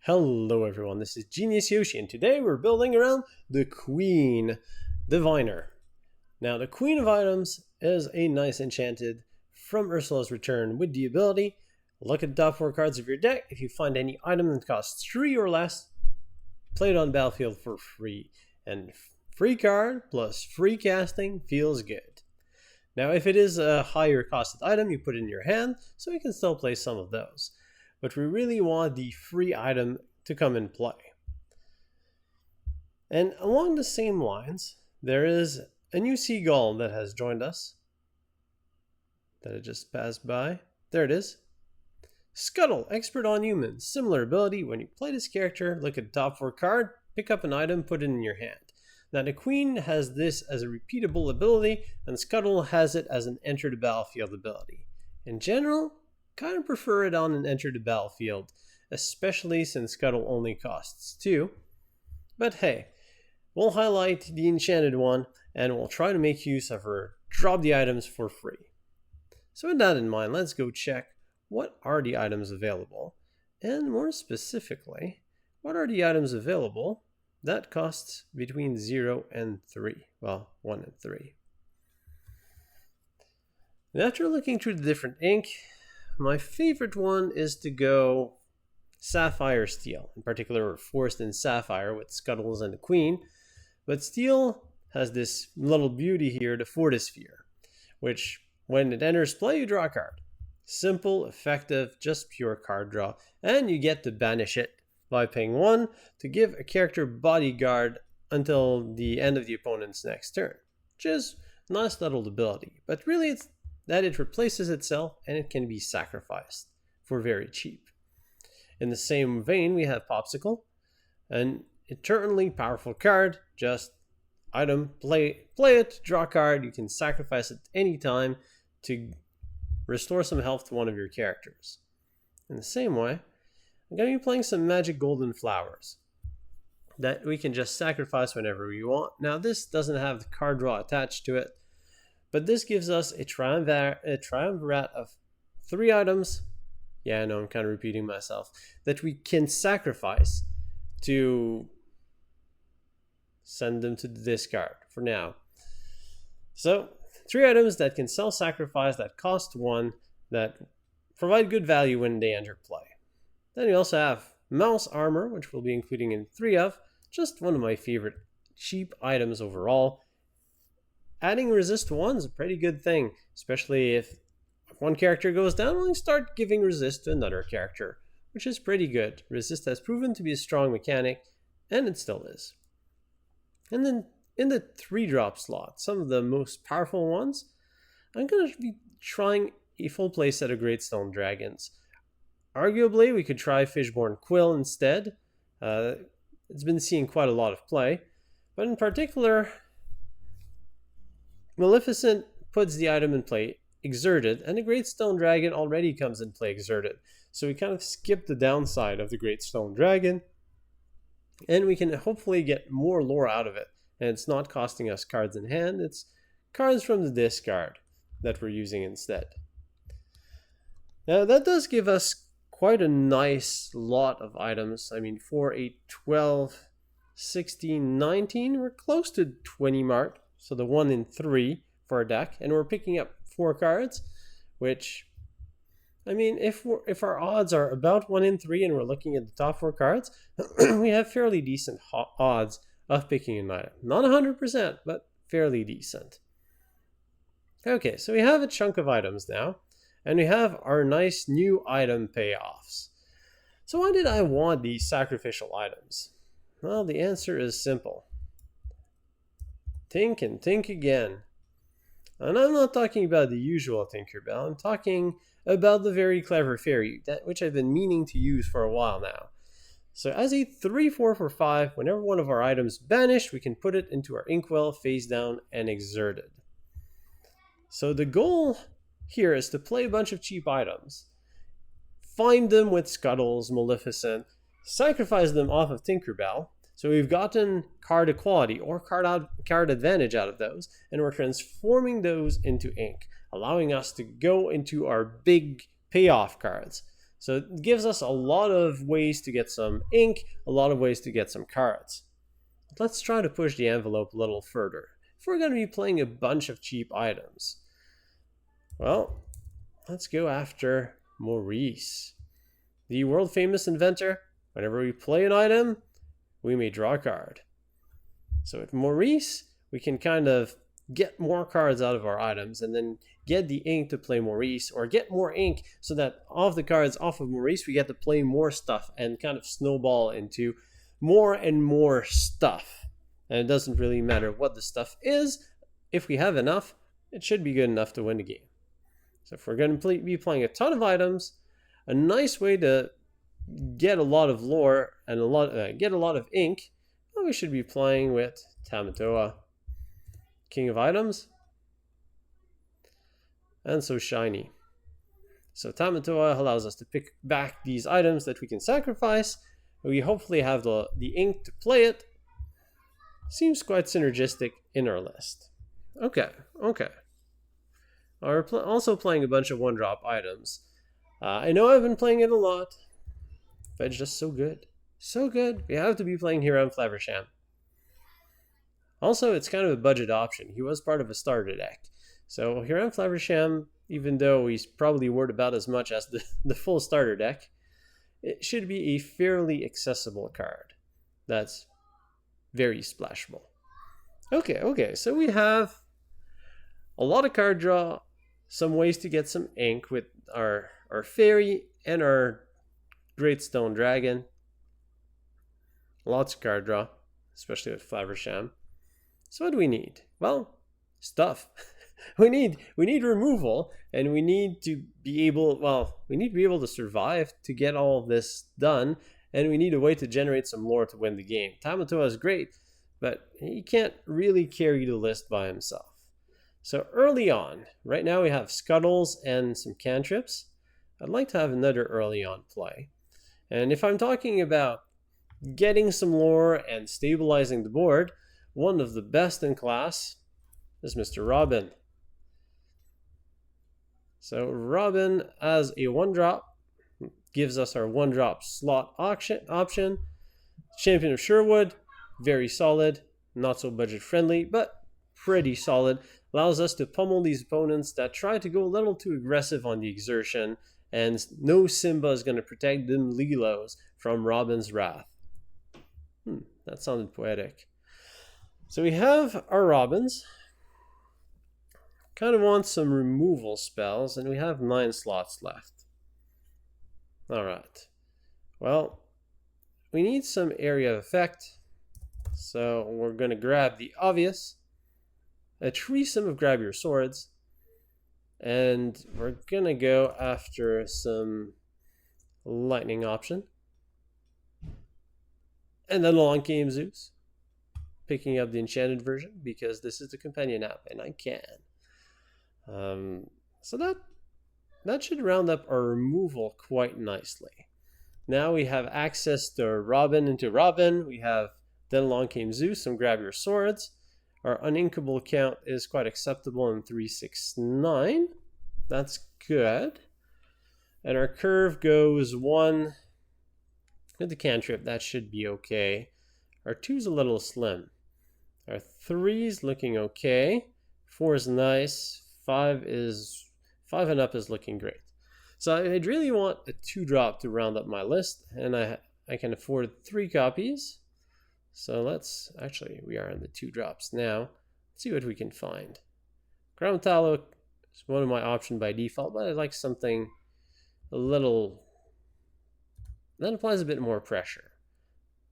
Hello everyone, this is Genius Yoshi, and today we're building around the Queen Diviner. Now the Queen of Items is a nice enchanted from Ursula's Return with the ability, look at the top 4 cards of your deck. If you find any item that costs 3 or less, play it on battlefield for free. And free card plus free casting feels good. Now if it is a higher costed item, you put it in your hand, so you can still play some of those. But we really want the free item to come in play. And along the same lines, there is a new seagull that has joined us. That it just passed by. There it is. Scuttle, expert on humans. Similar ability, when you play this character, look at the top 4 card, pick up an item, put it in your hand. Now the Queen has this as a repeatable ability, and Scuttle has it as an enter the battlefield ability. In general, kind of prefer it on an enter the battlefield, especially since Scuttle only costs 2. But hey, we'll highlight the enchanted one and we'll try to make use of her drop the items for free. So with that in mind, let's go check what are the items available, and more specifically, what are the items available that costs between 0 and 3. Well, 1 and 3. And after looking through the different ink, my favorite one is to go Sapphire Steel, in particular Forest and Sapphire with Scuttles and the Queen. But Steel has this little beauty here, the Fortisphere, which when it enters play, you draw a card. Simple, effective, just pure card draw, and you get to banish it by paying 1 to give a character bodyguard until the end of the opponent's next turn, which is a nice little ability, but really it's that it replaces itself and it can be sacrificed for very cheap. In the same vein, we have Pawpsicle, an eternally powerful card, just item, play it, draw a card, you can sacrifice it any time to restore some health to one of your characters. In the same way, I'm going to be playing some Magic Golden Flowers that we can just sacrifice whenever we want. Now this doesn't have the card draw attached to it, but this gives us a triumvirate of 3 items. Yeah, I know I'm kind of repeating myself. That we can sacrifice to send them to the discard for now. So 3 items that can self-sacrifice, that cost 1, that provide good value when they enter play. Then we also have Mouse Armor, which we'll be including in 3 of. Just one of my favorite cheap items overall. Adding resist 1 is a pretty good thing, especially if one character goes down, we'll start giving resist to another character, which is pretty good. Resist has proven to be a strong mechanic, and it still is. And then in the 3-drop slot, some of the most powerful ones, I'm going to be trying a full play set of Great Stone Dragons. Arguably, we could try Fishborn Quill instead. It's been seeing quite a lot of play, but in particular, Maleficent puts the item in play Exerted, and the Great Stone Dragon already comes in play Exerted. So we kind of skip the downside of the Great Stone Dragon, and we can hopefully get more lore out of it. And it's not costing us cards in hand, it's cards from the discard that we're using instead. Now that does give us quite a nice lot of items. I mean, 4, 8, 12, 16, 19, we're close to 20 mark. So the 1 in 3 for our deck, and we're picking up 4 cards, which, I mean, if our odds are about 1 in 3 and we're looking at the top 4 cards, we have fairly decent odds of picking an item. Not 100%, but fairly decent. Okay, so we have a chunk of items now, and we have our nice new item payoffs. So why did I want these sacrificial items? Well, the answer is simple. Think and think again. And I'm not talking about the usual Tinkerbell, I'm talking about the very clever fairy, which I've been meaning to use for a while now. So as a 3/4 for 5, whenever one of our items banished, we can put it into our inkwell face down and exerted. So the goal here is to play a bunch of cheap items, find them with Scuttles, Maleficent, sacrifice them off of Tinkerbell. So we've gotten card equality or card advantage out of those, and we're transforming those into ink, allowing us to go into our big payoff cards. So it gives us a lot of ways to get some ink, a lot of ways to get some cards. But let's try to push the envelope a little further. If we're going to be playing a bunch of cheap items, well, let's go after Maurice. The world famous inventor. Whenever we play an item, we may draw a card. So with Maurice, we can kind of get more cards out of our items and then get the ink to play Maurice, or get more ink so that off the cards off of Maurice we get to play more stuff and kind of snowball into more and more stuff. And it doesn't really matter what the stuff is. If we have enough, it should be good enough to win the game. So if we're going to be playing a ton of items, a nice way to get a lot of lore and get a lot of ink, well, we should be playing with Tamatoa, King of Items. And so shiny. So Tamatoa allows us to pick back these items that we can sacrifice. We hopefully have the ink to play it. Seems quite synergistic in our list. Okay. We're also playing a bunch of one-drop items. I know I've been playing it a lot, but it's just so good. So good. We have to be playing Hiram Flaversham. Also, it's kind of a budget option. He was part of a starter deck. So Hiram Flaversham, even though he's probably worth about as much as the full starter deck, it should be a fairly accessible card. That's very splashable. Okay, so we have a lot of card draw, some ways to get some ink with our fairy and our Great Stone Dragon. Lots of card draw, especially with Flaversham. So what do we need? Well, stuff. we need removal, and we need to be able to survive to get all of this done, and we need a way to generate some lore to win the game. Tamatoa is great, but he can't really carry the list by himself. So early on, right now we have Scuttles and some cantrips. I'd like to have another early on play. And if I'm talking about getting some lore and stabilizing the board, one of the best in class is Mr. Robin. So Robin as a 1-drop gives us our 1-drop slot option. Champion of Sherwood, very solid, not so budget friendly, but pretty solid. Allows us to pummel these opponents that try to go a little too aggressive on the exertion, and no Simba is going to protect them Lilos from Robin's wrath. That sounded poetic. So we have our Robins. Kind of want some removal spells, and we have 9 slots left. Alright. Well, we need some area of effect. So we're going to grab the obvious. A threesome of grab your swords. And we're going to go after some lightning option. And then along came Zeus. Picking up the enchanted version because this is the companion app and I can. So that should round up our removal quite nicely. Now we have access to Robin into Robin. We have then along came Zeus and grab your swords. Our uninkable count is quite acceptable in 369. That's good. And our curve goes 1 with the cantrip. That should be okay. Our 2's a little slim. Our 3's looking okay. 4 is nice. 5 and up is looking great. So I'd really want a 2-drop to round up my list, and I can afford 3 copies. So we are in the 2 drops now. Let's see what we can find. Ground Tallow is one of my options by default, but I like something a little that applies a bit more pressure.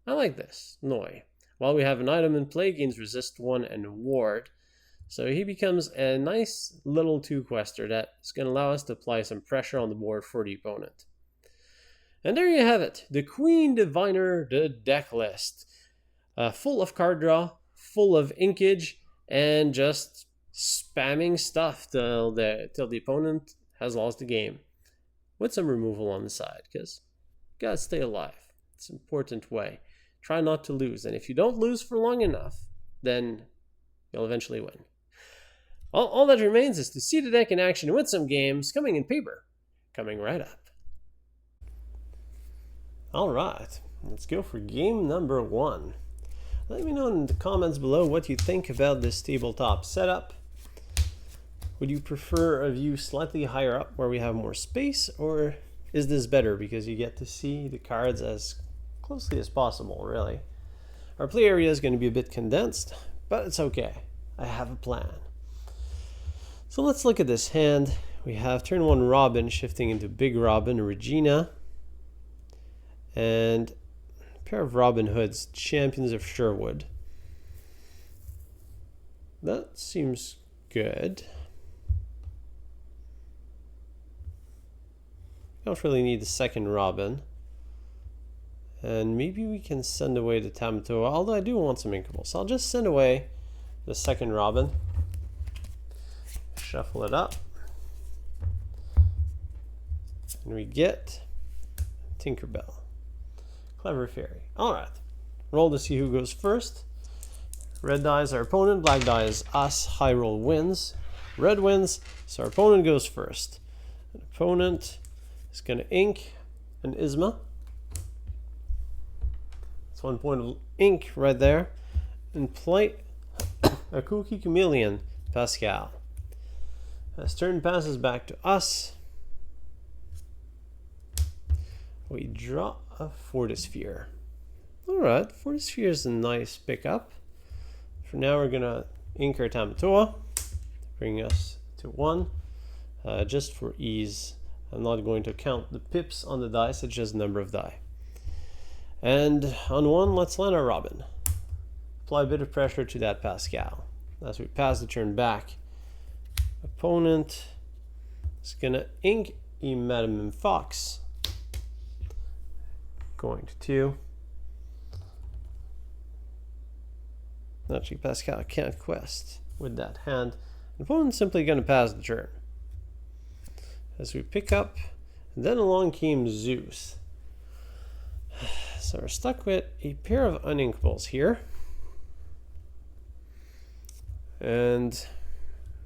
I like this. Noi. While we have an item in play, gains resist 1 and ward. So he becomes a nice little 2-quester that is going to allow us to apply some pressure on the board for the opponent. And there you have it. The Queen Diviner, the deck list. Full of card draw, full of inkage, and just spamming stuff till the opponent has lost the game. With some removal on the side, because you gotta stay alive. It's an important way. Try not to lose, and if you don't lose for long enough, then you'll eventually win. All that remains is to see the deck in action and win some games, coming in paper, coming right up. Alright, let's go for game number 1. Let me know in the comments below what you think about this tabletop setup. Would you prefer a view slightly higher up where we have more space, or is this better because you get to see the cards as closely as possible, really? Our play area is going to be a bit condensed, but it's okay. I have a plan. So let's look at this hand. We have turn 1 Robin shifting into Big Robin, Regina, and a pair of Robin Hoods, Champions of Sherwood. That seems good. Don't really need the second Robin. And maybe we can send away the Tamatoa, although I do want some inkables. So I'll just send away the second Robin. Shuffle it up. And we get Tinkerbell. Clever Fairy. Alright. Roll to see who goes first. Red die is our opponent, black die is us. High roll wins. Red wins, so our opponent goes first. An opponent is going to ink an Isma. That's 1 point of ink right there. And play a Cookie Chameleon, Pascal. As turn passes back to us, we draw a Fortisphere. Alright, Fortisphere is a nice pickup. For now, we're going to ink our Tamatoa, bring us to 1. Just for ease, I'm not going to count the pips on the dice, it's just number of die. And on 1, let's land our Robin. Apply a bit of pressure to that Pascal. As we pass the turn back, opponent is going to ink a Madame Fox. Going to 2. Actually, Pascal can't quest with that hand. The opponent's simply going to pass the turn. As we pick up, and then along came Zeus. So we're stuck with a pair of uninkables here. And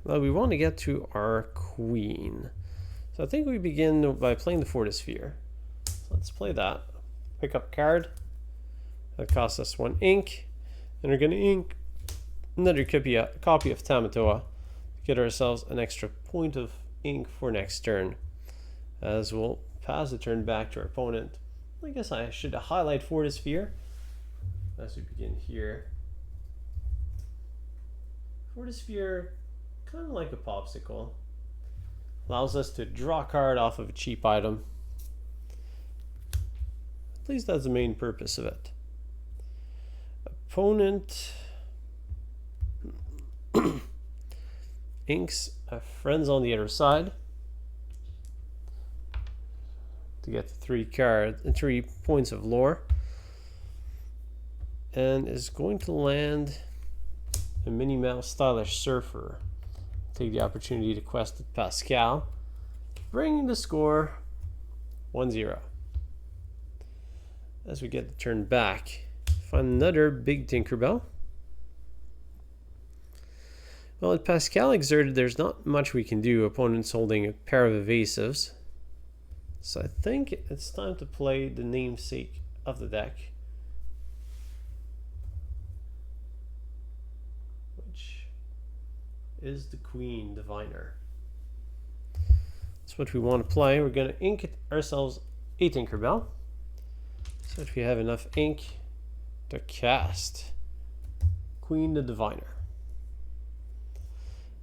well, we want to get to our queen. So I think we begin by playing the Fortisphere. So let's play that. Pick up a card. That costs us 1 ink. And we're going to ink another copy of Tamatoa to get ourselves an extra point of ink for next turn. As we'll pass the turn back to our opponent. I guess I should highlight Fortisphere as we begin here. Fortisphere, kind of like a Pawpsicle, allows us to draw a card off of a cheap item. At least that's the main purpose of it. Opponent inks a Friends on the other side to get 3 points of lore, and is going to land a Minnie Mouse Stylish Surfer. Take the opportunity to quest with Pascal, bringing the score 1-0. As we get the turn back, find another big Tinkerbell. Well, at Pascal exerted, there's not much we can do. Opponent's holding a pair of evasives. So I think it's time to play the namesake of the deck, which is the Queen Diviner. That's what we want to play. We're going to ink ourselves a Tinkerbell. So if we have enough ink to cast Queen the Diviner.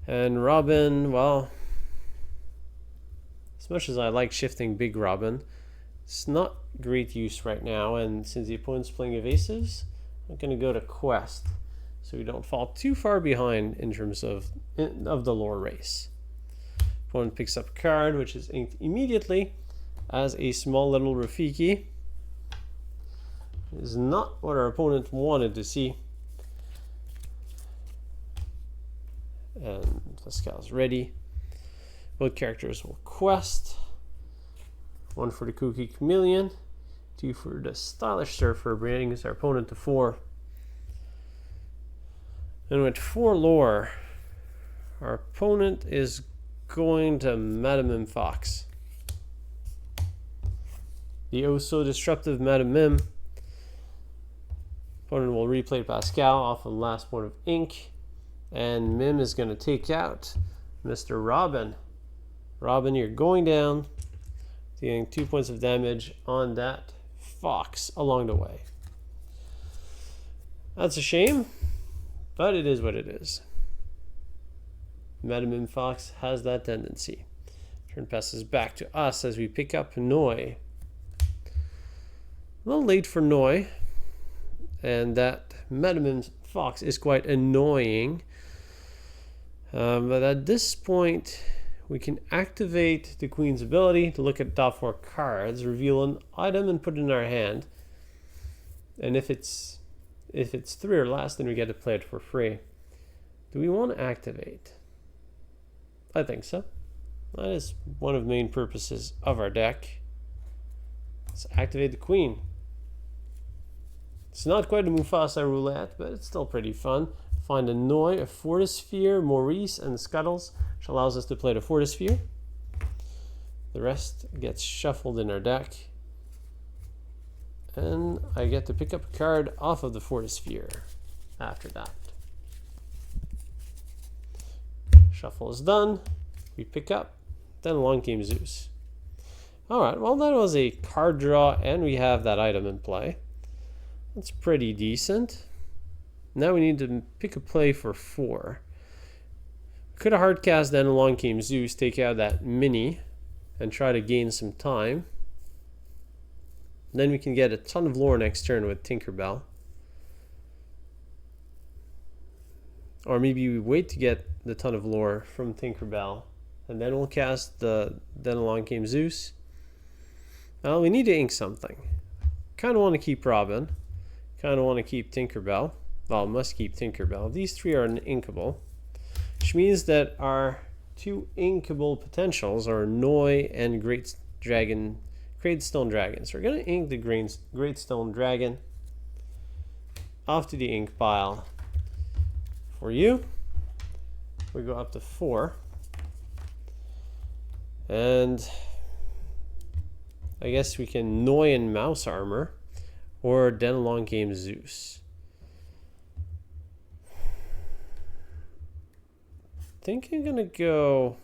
And Robin, well, as much as I like shifting Big Robin, it's not great use right now, and since the opponent's playing evasives, I'm going to go to quest so we don't fall too far behind in terms of the lore race. Opponent picks up a card which is inked immediately as a small little Rafiki. This is not what our opponent wanted to see. And Pascal's ready. Both characters will quest. 1 for the Cookie Chameleon, 2 for the Stylish Surfer, bringing our opponent to 4. And with 4 lore, our opponent is going to Madame Fox. the oh so disruptive Madam Mim. Opponent will replay Pascal off of the last point of ink. And Mim is going to take out Mr. Robin. Robin, you're going down, dealing 2 points of damage on that fox along the way. That's a shame, but it is what it is. Madam Mim Fox has that tendency. Turn passes back to us as we pick up Noi. A little late for Noi, and that Madam Mim Fox is quite annoying. But at this point, we can activate the Queen's ability to look at top 4 cards, reveal an item, and put it in our hand. And if it's 3 or less, then we get to play it for free. Do we want to activate? I think so. That is one of the main purposes of our deck. Let's activate the Queen. It's not quite a Mufasa roulette, but it's still pretty fun. Find a Noi, a Fortisphere, Maurice, and Scuttles, which allows us to play the Fortisphere. The rest gets shuffled in our deck. And I get to pick up a card off of the Fortisphere after that. Shuffle is done. We pick up. Then along came Zeus. Alright, well that was a card draw and we have that item in play. That's pretty decent. Now we need to pick a play for 4. Could have hard cast, then along came Zeus, take out that mini and try to gain some time. Then we can get a ton of lore next turn with Tinkerbell. Or maybe we wait to get the ton of lore from Tinkerbell and then we'll cast the then along came Zeus. Well, we need to ink something. Kind of want to keep Robin. Kind of want to keep Tinkerbell. Well, must keep Tinkerbell. These 3 are inkable, which means that our 2 inkable potentials are Noi and Great Stone Dragon. So we're going to ink the Great Stone Dragon off to the ink pile. For you, we go up to 4. And I guess we can Noi and Mouse Armor, or then along came Zeus. I think I'm gonna go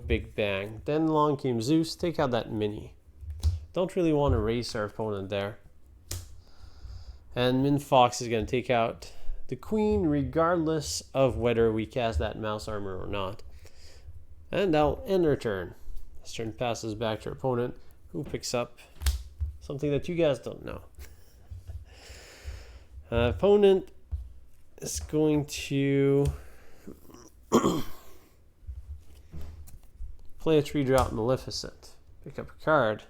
Big Bang. Then along came Zeus. Take out that mini. Don't really want to race our opponent there. And Min Fox is gonna take out the Queen, regardless of whether we cast that Mouse Armor or not. And that'll end our turn. This turn passes back to our opponent, who picks up something that you guys don't know. Opponent is going to play a 3-drop Maleficent, pick up a card,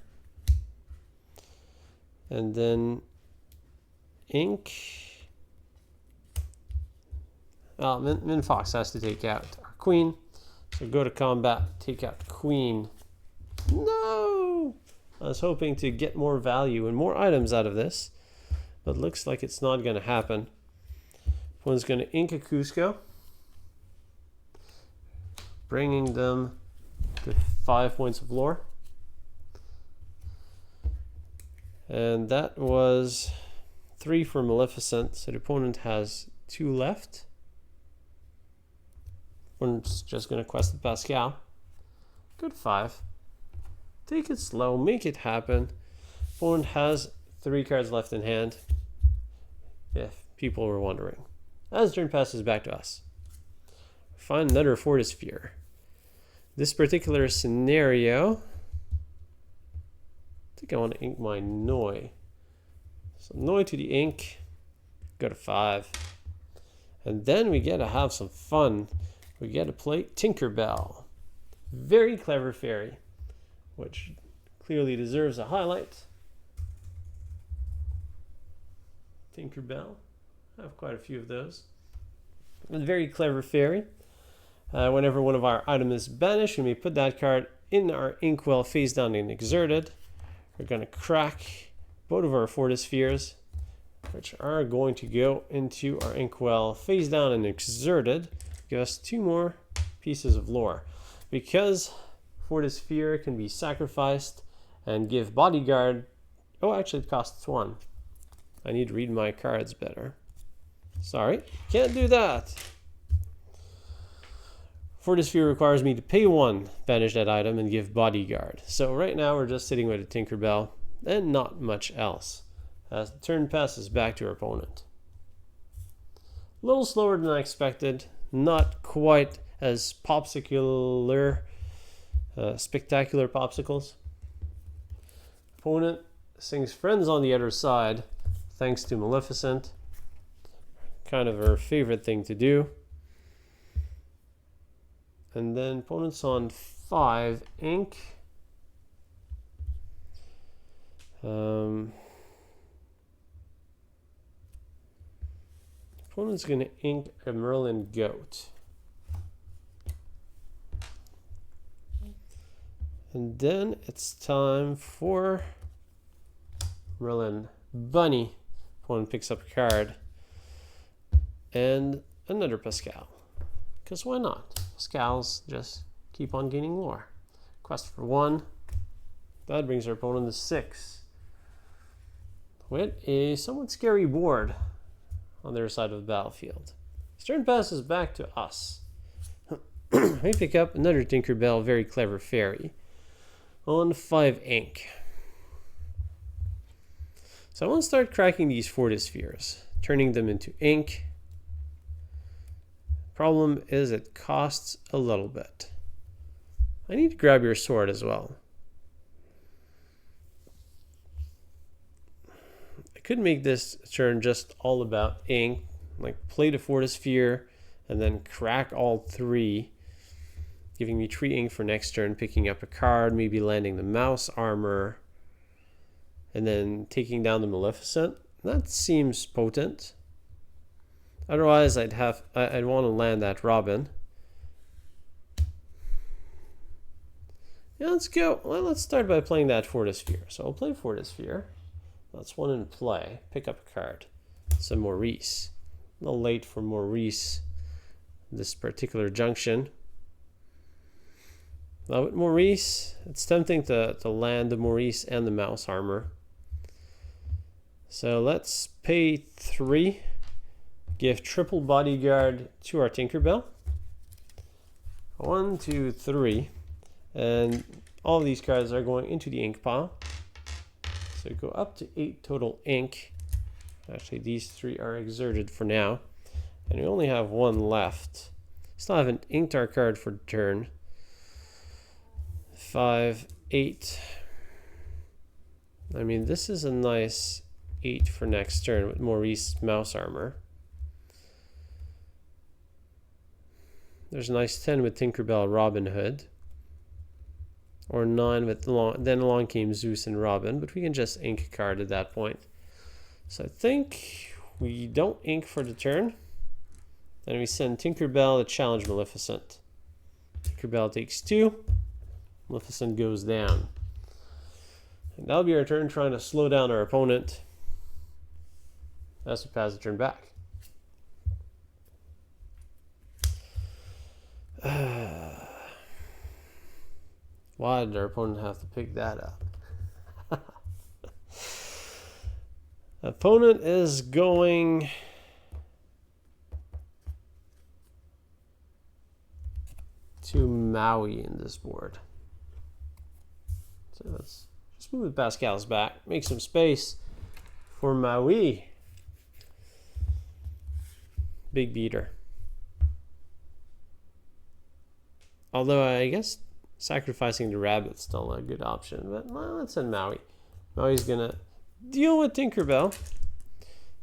and then ink. Min Fox has to take out our Queen, so go to combat, take out Queen. No! I was hoping to get more value and more items out of this, but looks like it's not going to happen. One's going to ink a Cusco, bringing them to 5 points of lore. And that was 3 for Maleficent, so the opponent has 2 left. One's just going to quest the Pascal. Good 5. Take it slow, make it happen. Opponent has 3 cards left in hand, if people were wondering. As turn passes back to us, find another Fortisphere. This particular scenario, I think I want to ink my Noi. So Noi to the ink, go to 5. And then we get to have some fun. We get to play Tinkerbell. Very clever fairy, which clearly deserves a highlight. Tinkerbell. I have quite a few of those. A very clever fairy. Whenever one of our items is banished, we may put that card in our inkwell face down and exerted. We're going to crack both of our Fortispheres, which are going to go into our inkwell face down and exerted. Give us 2 more pieces of lore. Because Fortisphere can be sacrificed and give bodyguard. Oh, actually it costs 1. I need to read my cards better. Sorry, can't do that. Fortisphere requires me to pay 1, banish that item, and give bodyguard. So right now we're just sitting with a Tinkerbell and not much else. As the turn passes back to our opponent. A little slower than I expected. Not quite as Pawpsicular, spectacular Pawpsicles. Opponent sings friends on the other side, thanks to Maleficent. Kind of her favorite thing to do. And then opponent's on 5 ink. Opponent's going to ink a Merlin goat. And then it's time for Merlin bunny. Opponent picks up a card. And another Pascal. Because why not? Pascals just keep on gaining lore. Quest for 1. That brings our opponent to 6. With a somewhat scary board on their side of the battlefield. His turn passes back to us. We pick up another Tinkerbell, very clever fairy. On 5 ink. So I want to start cracking these Fortispheres, turning them into ink. Problem is it costs a little bit. I need to grab your sword as well. I could make this turn just all about ink, like play the Fortisphere and then crack all 3, giving me 3 ink for next turn, picking up a card, maybe landing the mouse armor, and then taking down the Maleficent. That seems potent. Otherwise, I'd want to land that Robin. Yeah, let's go. Well, let's start by playing that Fortisphere. So I'll play Fortisphere. That's 1 in play. Pick up a card. It's a Maurice. A little late for Maurice. This particular junction. Now with Maurice, it's tempting to land the Maurice and the mouse armor. So let's pay 3. Give triple bodyguard to our Tinkerbell. 1, 2, 3. And all of these cards are going into the ink pile. So go up to 8 total ink. Actually, these 3 are exerted for now. And we only have 1 left. Still haven't inked our card for the turn. 5, 8. I mean, this is a nice 8 for next turn with Maurice mouse armor. There's a nice 10 with Tinkerbell Robin Hood. Or 9 with then along came Zeus and Robin, but we can just ink a card at that point. So I think we don't ink for the turn. And we send Tinkerbell to challenge Maleficent. Tinkerbell takes 2. Maleficent goes down. And that'll be our turn, trying to slow down our opponent. As we pass the turn back. Why did our opponent have to pick that up? Opponent is going to Maui in this board. So let's just move the Pascal's back, make some space for Maui. Big beater. Although I guess sacrificing the rabbit's still a good option, but well, let's send Maui. Maui's gonna deal with Tinkerbell.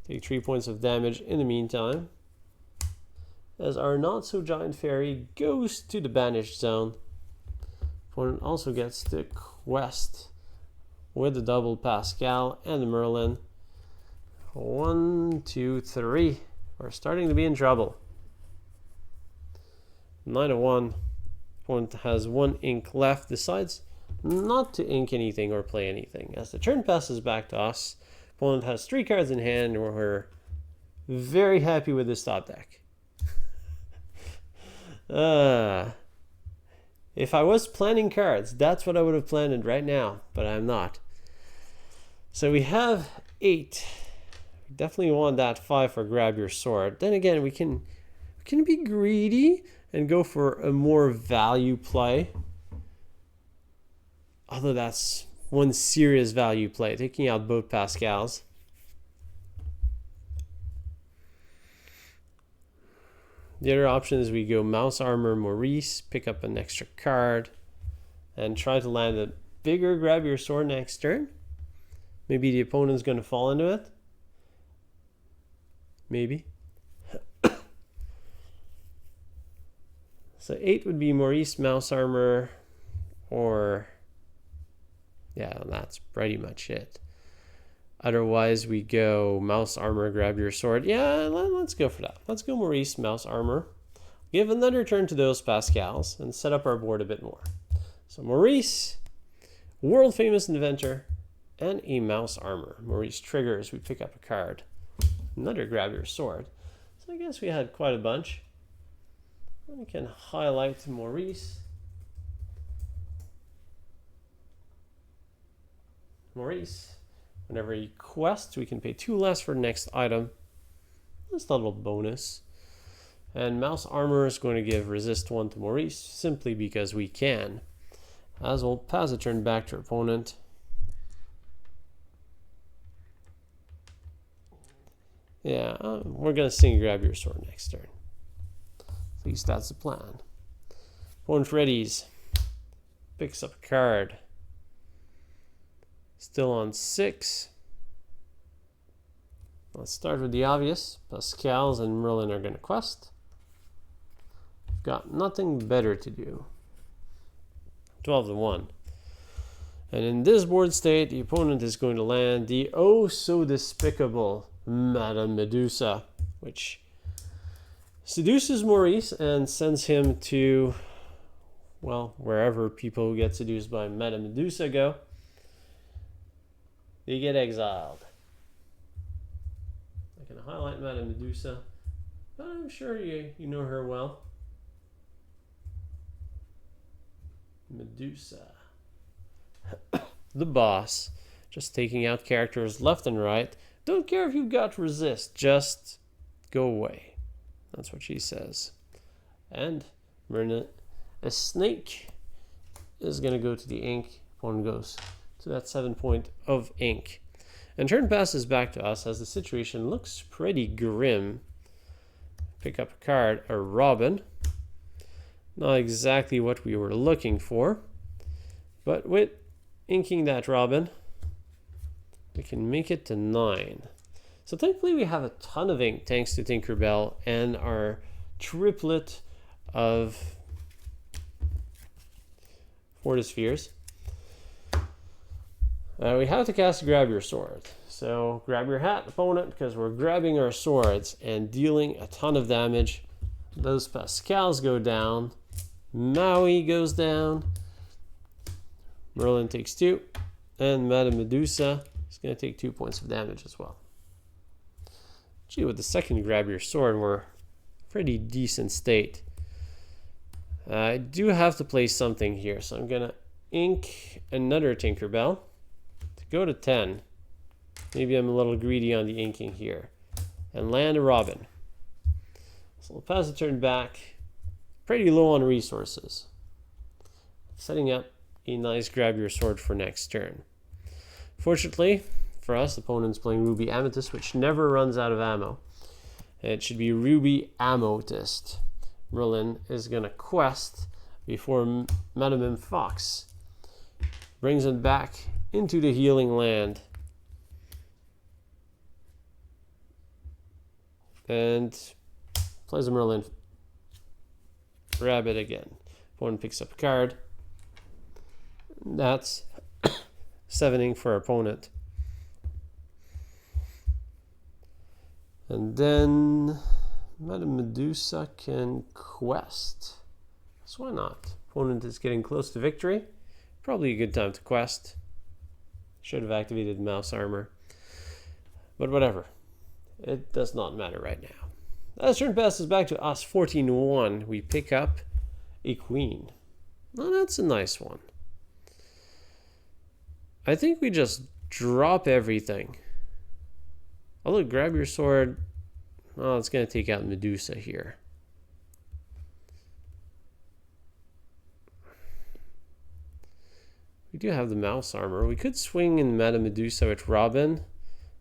Take 3 points of damage in the meantime. As our not so giant fairy goes to the banished zone. Opponent also gets the quest with the double Pascal and the Merlin. 1, 2, 3. We're starting to be in trouble. 9 of 1. Opponent has 1 ink left, decides not to ink anything or play anything. As the turn passes back to us, opponent has 3 cards in hand, and we're very happy with this top deck. If I was planning cards, that's what I would have planned right now, but I'm not. So we have 8. We definitely want that 5 for grab your sword. Then again, we can be greedy and go for a more value play. Although that's one serious value play, taking out both Pascals. The other option is we go Mouse Armor Maurice, pick up an extra card, and try to land a bigger grab your sword next turn. Maybe the opponent's going to fall into it. Maybe. So 8 would be Maurice, Mouse Armor, or... yeah, that's pretty much it. Otherwise, we go Mouse Armor, grab your sword. Yeah, let's go for that. Let's go Maurice, Mouse Armor. Give another turn to those Pascals and set up our board a bit more. So Maurice, world famous Inventor, and a Mouse Armor. Maurice triggers, we pick up a card. Another grab your sword. So I guess we had quite a bunch. We can highlight Maurice. Maurice. Whenever he quests, we can pay 2 less for the next item. Just a little bonus. And Mouse Armor is going to give resist 1 to Maurice, simply because we can. As we'll pass a turn back to our opponent. Yeah, we're going to sing grab your sword next turn. At least that's the plan. Opponent readies. Picks up a card. Still on 6. Let's start with the obvious. Pascals and Merlin are going to quest. Got nothing better to do. 12 to 1. And in this board state, the opponent is going to land the oh so despicable Madame Medusa, which seduces Maurice and sends him to, well, wherever people who get seduced by Madame Medusa go. They get exiled. I can highlight Madame Medusa, but I'm sure you know her well. Medusa. The boss. Just taking out characters left and right. Don't care if you've got resist, just go away. That's what she says. And a snake is going to go to the ink. Opponent goes to that 7 point of ink. And turn passes back to us as the situation looks pretty grim. Pick up a card, a Robin. Not exactly what we were looking for, but with inking that Robin, we can make it to 9. So thankfully we have a ton of ink thanks to Tinkerbell and our triplet of Fortispheres. We have to cast Grab Your Sword. So grab your hat, opponent, because we're grabbing our swords and dealing a ton of damage. Those Pascals go down. Maui goes down. Merlin takes 2. And Madame Medusa is going to take 2 points of damage as well. Gee, with the second Grab Your Sword, we're pretty decent state. I do have to play something here, so I'm going to ink another Tinkerbell to go to 10. Maybe I'm a little greedy on the inking here. And land a Robin. So we'll pass the turn back. Pretty low on resources. Setting up a nice Grab Your Sword for next turn. Fortunately for us, the opponent's playing Ruby Amethyst, which never runs out of ammo. It should be Ruby Amethyst. Merlin is going to quest before Madame M. Fox brings it back into the healing land. And plays a Merlin Rabbit again. Opponent picks up a card. That's 7ing for our opponent. And then Madame Medusa can quest. So why not? Opponent is getting close to victory. Probably a good time to quest. Should have activated Mouse Armor. But whatever. It does not matter right now. As turn passes back to us 14-1, we pick up a queen. Oh, that's a nice one. I think we just drop everything. Oh, look, grab your sword. Oh, it's going to take out Medusa here. We do have the mouse armor. We could swing in Meta Medusa with Robin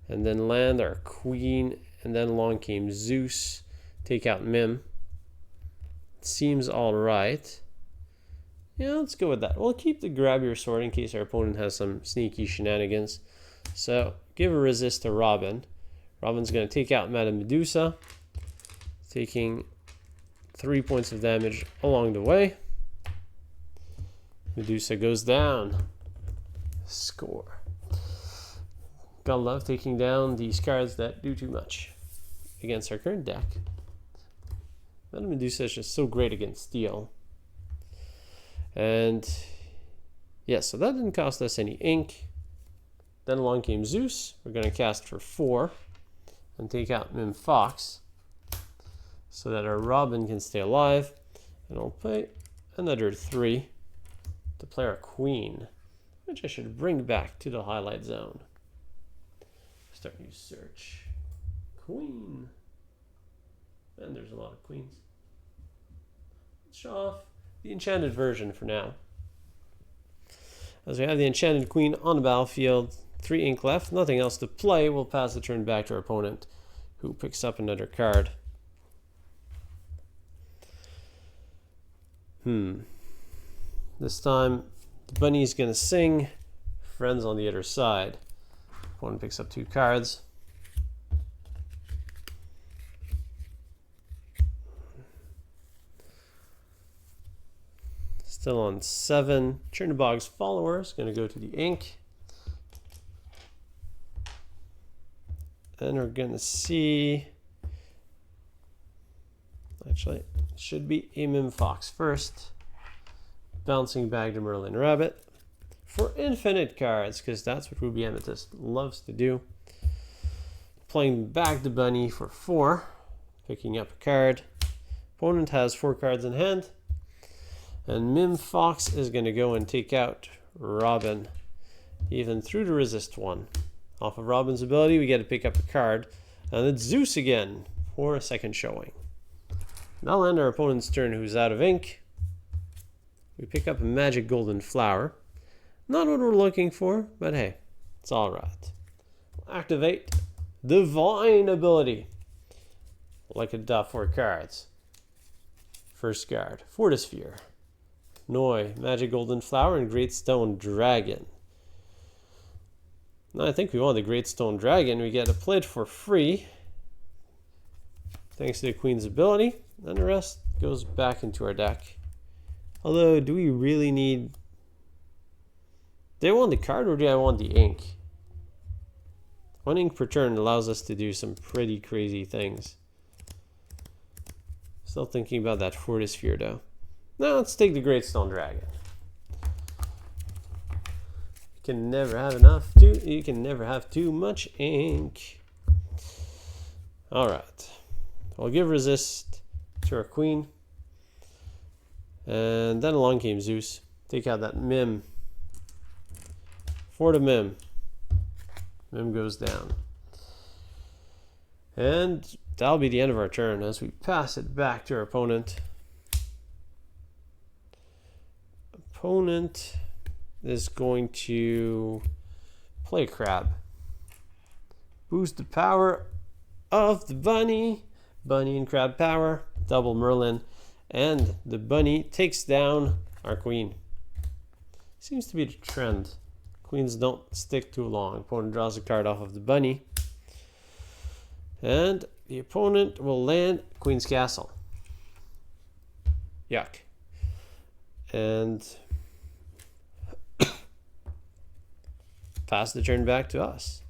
and then land our queen, and then along came Zeus, take out Mim. Seems all right. Yeah, let's go with that. We'll keep the grab your sword in case our opponent has some sneaky shenanigans. So give a resist to Robin. Robin's going to take out Meta Medusa, taking 3 points of damage along the way. Medusa goes down. Score. Gotta love taking down these cards that do too much against our current deck. Meta Medusa is just so great against steel. And yeah, so that didn't cost us any ink. Then along came Zeus. We're going to cast for 4 and take out Mim Fox so that our Robin can stay alive. And I'll pay another 3 to play our queen, which I should bring back to the highlight zone. Start new search. Queen. And there's a lot of queens. Let's show off the enchanted version for now. As we have the enchanted queen on the battlefield, 3 ink left, nothing else to play. We'll pass the turn back to our opponent, who picks up another card. This time, the bunny's going to sing. Friends on the other side. Opponent picks up 2 cards. Still on 7. Chernobog's follower is going to go to the ink. And we're going to see... Actually, it should be a Mim Fox first. Bouncing back to Merlin Rabbit for infinite cards, because that's what Ruby Amethyst loves to do. Playing back the bunny for 4, picking up a card. Opponent has 4 cards in hand, and Mim Fox is going to go and take out Robin, even through the resist 1. Off of Robin's ability, we get to pick up a card, and it's Zeus again for a second showing. Now end our opponent's turn, who's out of ink. We pick up a magic golden flower. Not what we're looking for, but hey, it's alright. We'll activate Divine Ability. Like a dot 4 cards. First card, Fortisphere. Noi, Magic Golden Flower, and Great Stone Dragon. Now I think we want the Great Stone Dragon. We get to play it for free, thanks to the Queen's ability, and the rest goes back into our deck. Although, do we really need... Do I want the card or do I want the ink? 1 ink per turn allows us to do some pretty crazy things. Still thinking about that Fortisphere though. Now let's take the Great Stone Dragon. You can never have enough. You can never have too much ink. Alright. I'll give resist to our queen. And then along came Zeus. Take out that Mim. For the Mim. Mim goes down. And that'll be the end of our turn as we pass it back to our opponent. Opponent is going to play crab. Boost the power of the bunny. Bunny and crab power. Double Merlin. And the bunny takes down our queen. Seems to be the trend. Queens don't stick too long. Opponent draws a card off of the bunny. And the opponent will land Queen's Castle. Yuck. And pass the turn back to us.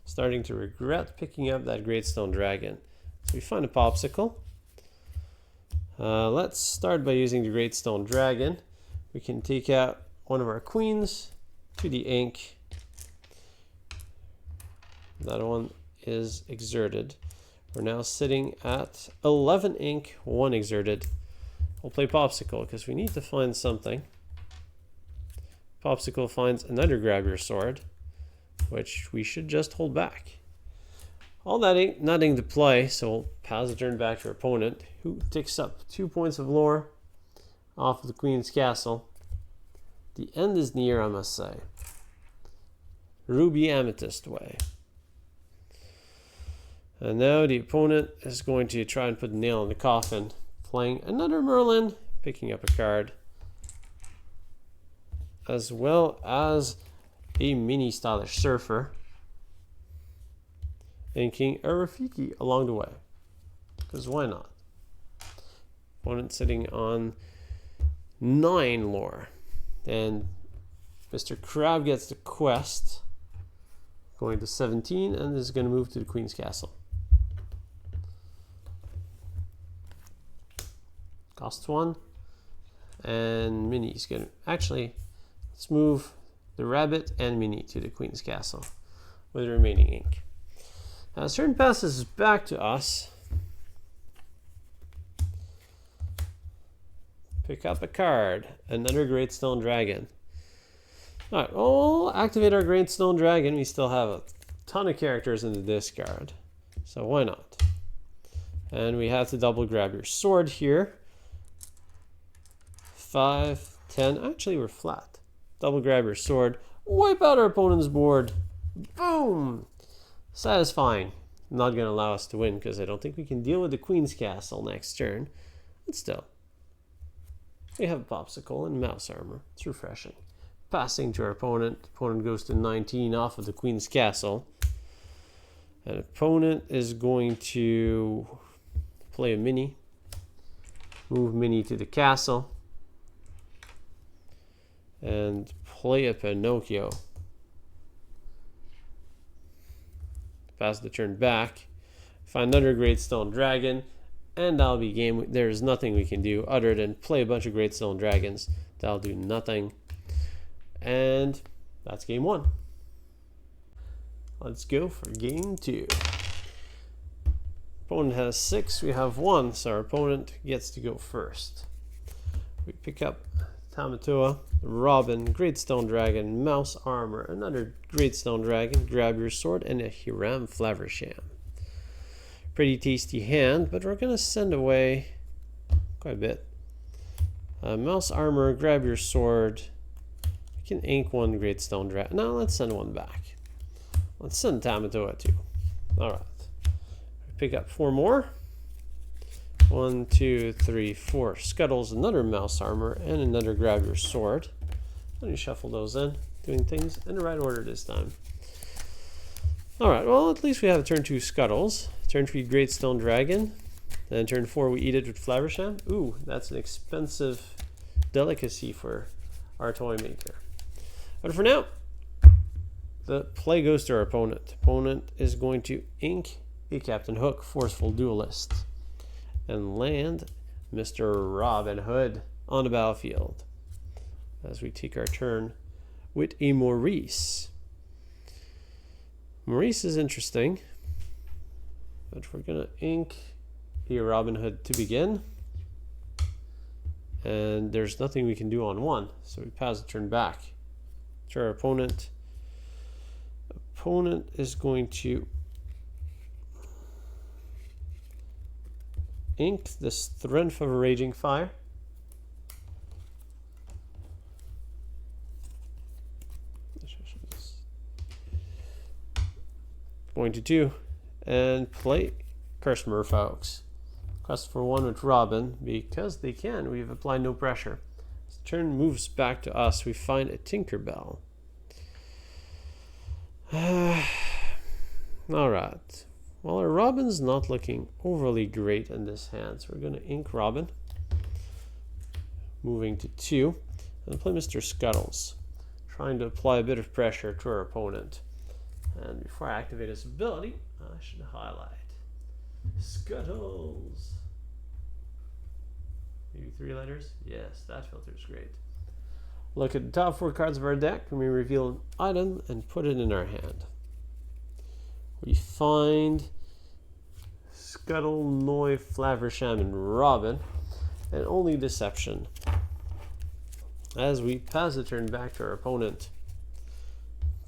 Starting to regret picking up that Great Stone Dragon. So we find a Pawpsicle. Let's start by using the Great Stone Dragon. We can take out one of our queens to the ink. That one is exerted. We're now sitting at 11 ink, 1 exerted. we'll play Pawpsicle because we need to find something. Pawpsicle finds another grab your sword, which we should just hold back. All that ain't nothing to play, so we'll pass the turn back to our opponent, who takes up 2 points of lore off of the Queen's Castle. The end is near, I must say. Ruby Amethyst way. And now the opponent is going to try and put a nail in the coffin, playing another Merlin, picking up a card, as well as a mini stylish surfer, inking a Rafiki along the way, because why not? Opponent sitting on 9 lore, and Mr. Crab gets the quest, going to 17, and is going to move to the Queen's Castle. Costs 1, and Mini's going to actually, let's move the rabbit and Mini to the Queen's Castle with the remaining ink. As turn passes back to us, pick up a card, another Great Stone Dragon. Alright, we'll activate our Great Stone Dragon. We still have a ton of characters in the discard, so why not? And we have to double grab your sword here. 5, 10, actually we're flat. Double grab your sword, wipe out our opponent's board. Boom! Satisfying. Not going to allow us to win because I don't think we can deal with the Queen's Castle next turn. But still. We have a Pawpsicle and mouse armor. It's refreshing. Passing to our opponent. Opponent goes to 19 off of the Queen's Castle. And opponent is going to play a Mini. Move Mini to the castle. And play a Pinocchio. Pass the turn back. Find another Great Stone Dragon. And that'll be game. There's nothing we can do other than play a bunch of Great Stone Dragons. That'll do nothing. And that's game 1. Let's go for game 2. Opponent has 6. We have 1. So our opponent gets to go first. We pick up Tamatoa, Robin, Great Stone Dragon, Mouse Armor, another Great Stone Dragon, grab your sword, and a Hiram Flaversham. Pretty tasty hand, but we're going to send away quite a bit. Mouse Armor, grab your sword. We can ink 1 Great Stone Dragon. No, let's send 1 back. Let's send Tamatoa too. Alright. Pick up 4 more. 1, 2, 3, 4 Scuttles, another Mouse Armor, and another grab your sword. Let me shuffle those in, doing things in the right order this time. Alright, well at least we have a turn 2 Scuttles, turn 3 Great Stone Dragon, then turn 4 we eat it with Flaversham. Ooh, that's an expensive delicacy for our Toymaker. But for now, the play goes to our opponent. Opponent is going to ink a Captain Hook, Forceful Duelist, and land Mr. Robin Hood on the battlefield as we take our turn with a Maurice. Maurice is interesting, but we're going to ink a Robin Hood to begin, and there's nothing we can do on 1, so we pass the turn back to our opponent. Opponent is going to ink the Strength of a Raging Fire. Going to 2 and play Curse Merfolks. Quest for 1 with Robin because they can. We've applied no pressure. As the turn moves back to us, we find a Tinkerbell. Alright. Well, our Robin's not looking overly great in this hand, so we're going to ink Robin. Moving to 2 and play Mr. Scuttles, trying to apply a bit of pressure to our opponent. And before I activate his ability, I should highlight Scuttles. Maybe 3 letters? Yes, that filter's great. Look at the top 4 cards of our deck, and we reveal an item and put it in our hand. We find Scuttle, Noi, Flaversham, and Robin. and only deception. As we pass the turn back to our opponent.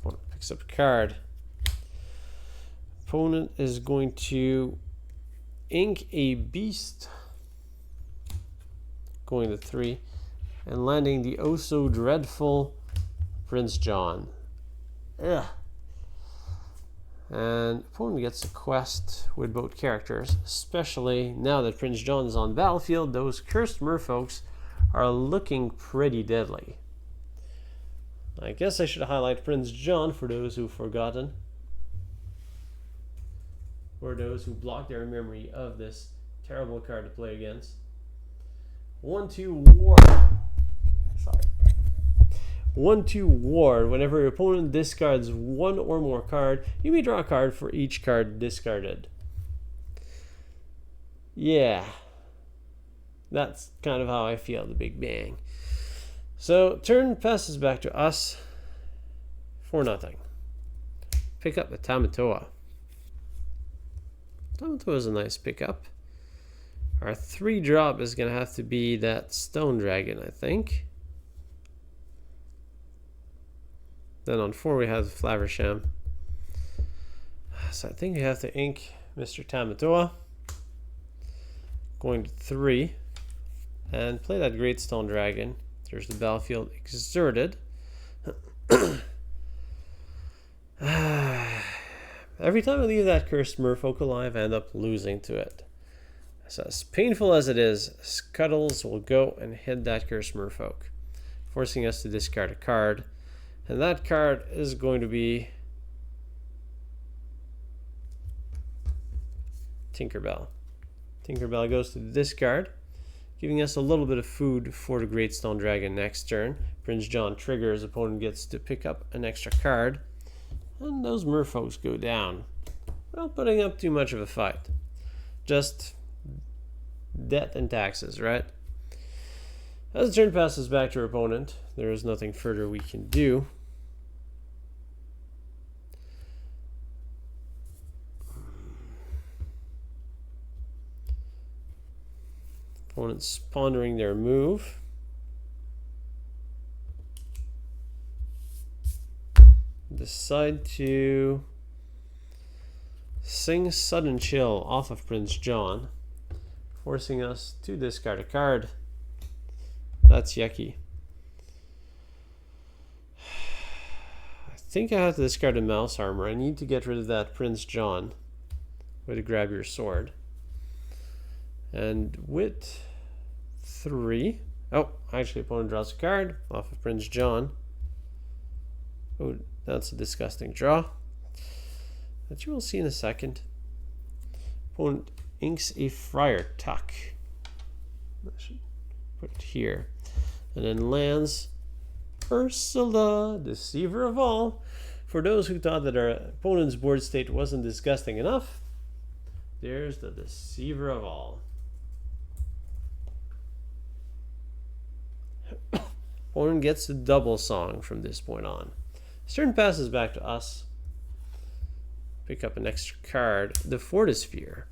Opponent picks up a card. Opponent is going to ink a beast, going to 3, and landing the oh so dreadful Prince John. Ugh. And opponent gets a quest with both characters, especially now that Prince John is on the battlefield. Those cursed merfolks are looking pretty deadly. I guess I should highlight Prince John for those who've forgotten, or those who block their memory of this terrible card to play against. 1/2 ward. Sorry. 1/2 ward. Whenever your opponent discards one or more card, you may draw a card for each card discarded. Yeah. That's kind of how I feel, the Big Bang. So, turn passes back to us for nothing. Pick up the Tamatoa. Tamatoa is a nice pickup. Our 3-drop is going to have to be that Stone Dragon, I think. Then on 4 we have Flaversham. So I think we have to ink Mr. Tamatoa. Going to 3. And play that Great Stone Dragon. There's the battlefield exerted. Every time I leave that cursed merfolk alive, I end up losing to it. So as painful as it is, Scuttles will go and hit that cursed merfolk, forcing us to discard a card. And that card is going to be Tinkerbell. Tinkerbell goes to the discard, giving us a little bit of food for the Great Stone Dragon next turn. Prince John triggers, opponent gets to pick up an extra card, and those merfolks go down without putting up too much of a fight. Just death and taxes, right? As the turn passes back to our opponent, there is nothing further we can do. Opponents pondering their move. Decide to sing Sudden Chill off of Prince John, forcing us to discard a card. That's yucky. I think I have to discard a Mouse Armor. I need to get rid of that Prince John. Way to grab your sword. And with 3, oh, actually opponent draws a card off of Prince John. Oh, that's a disgusting draw that you will see in a second. Opponent inks a Friar Tuck. I should put it here. And then lands Ursula, Deceiver of All. For those who thought that our opponent's board state wasn't disgusting enough, there's the Deceiver of All. Opponent gets a double song from this point on. His turn passes back to us. Pick up an extra card, the Fortisphere.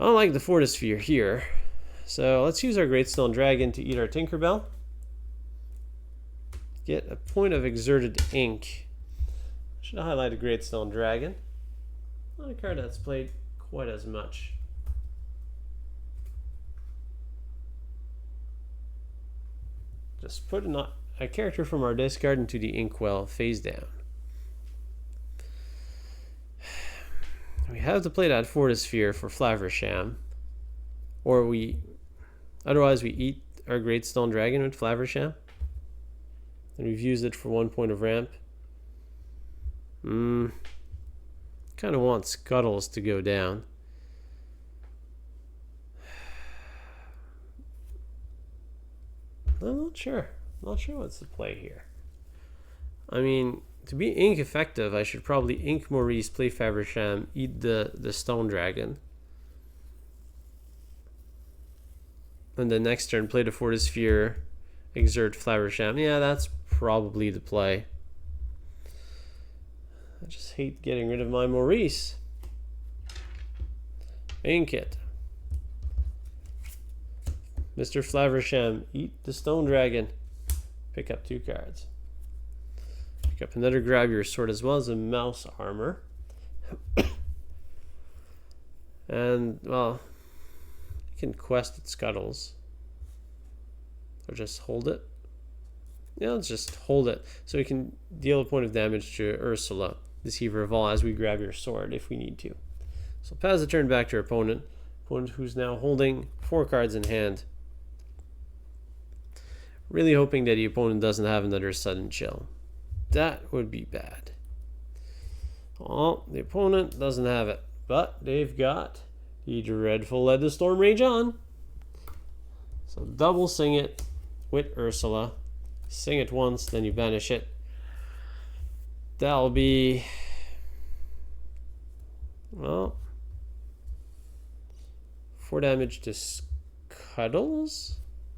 I don't like the Fortisphere here, so let's use our Great Stone Dragon to eat our Tinkerbell. Get a point of exerted ink. Should highlight a Great Stone Dragon. Not a card that's played quite as much. Just put a character from our discard into the Inkwell face down. We have to play that Fortisphere for Flaversham, or otherwise we eat our Great Stone Dragon with Flaversham, and we've used it for 1 point of ramp. Kind of want Scuttles to go down. I'm not sure. Not sure what's the play here. I mean, to be ink effective, I should probably ink Maurice, play Faversham, eat the Stone Dragon. And then next turn, play the Fortisphere, exert Flaversham. Yeah, that's probably the play. I just hate getting rid of my Maurice. Ink it. Mr. Flaversham, eat the stone dragon. Pick up 2 cards. Pick up another grab your sword as well as a mouse armor. And, well, you can quest at Scuttles. Or just hold it. Yeah, let's just hold it. So we can deal a point of damage to Ursula, Deceiver of All, as we grab your sword if we need to. So pass the turn back to our opponent. Opponent who's now holding 4 cards in hand. Really hoping that the opponent doesn't have another sudden chill. That would be bad. Oh, the opponent doesn't have it. But they've got the dreadful Let the Storm Rage On. So double sing it with Ursula. Sing it once, then you banish it. That'll be... well... 4 damage to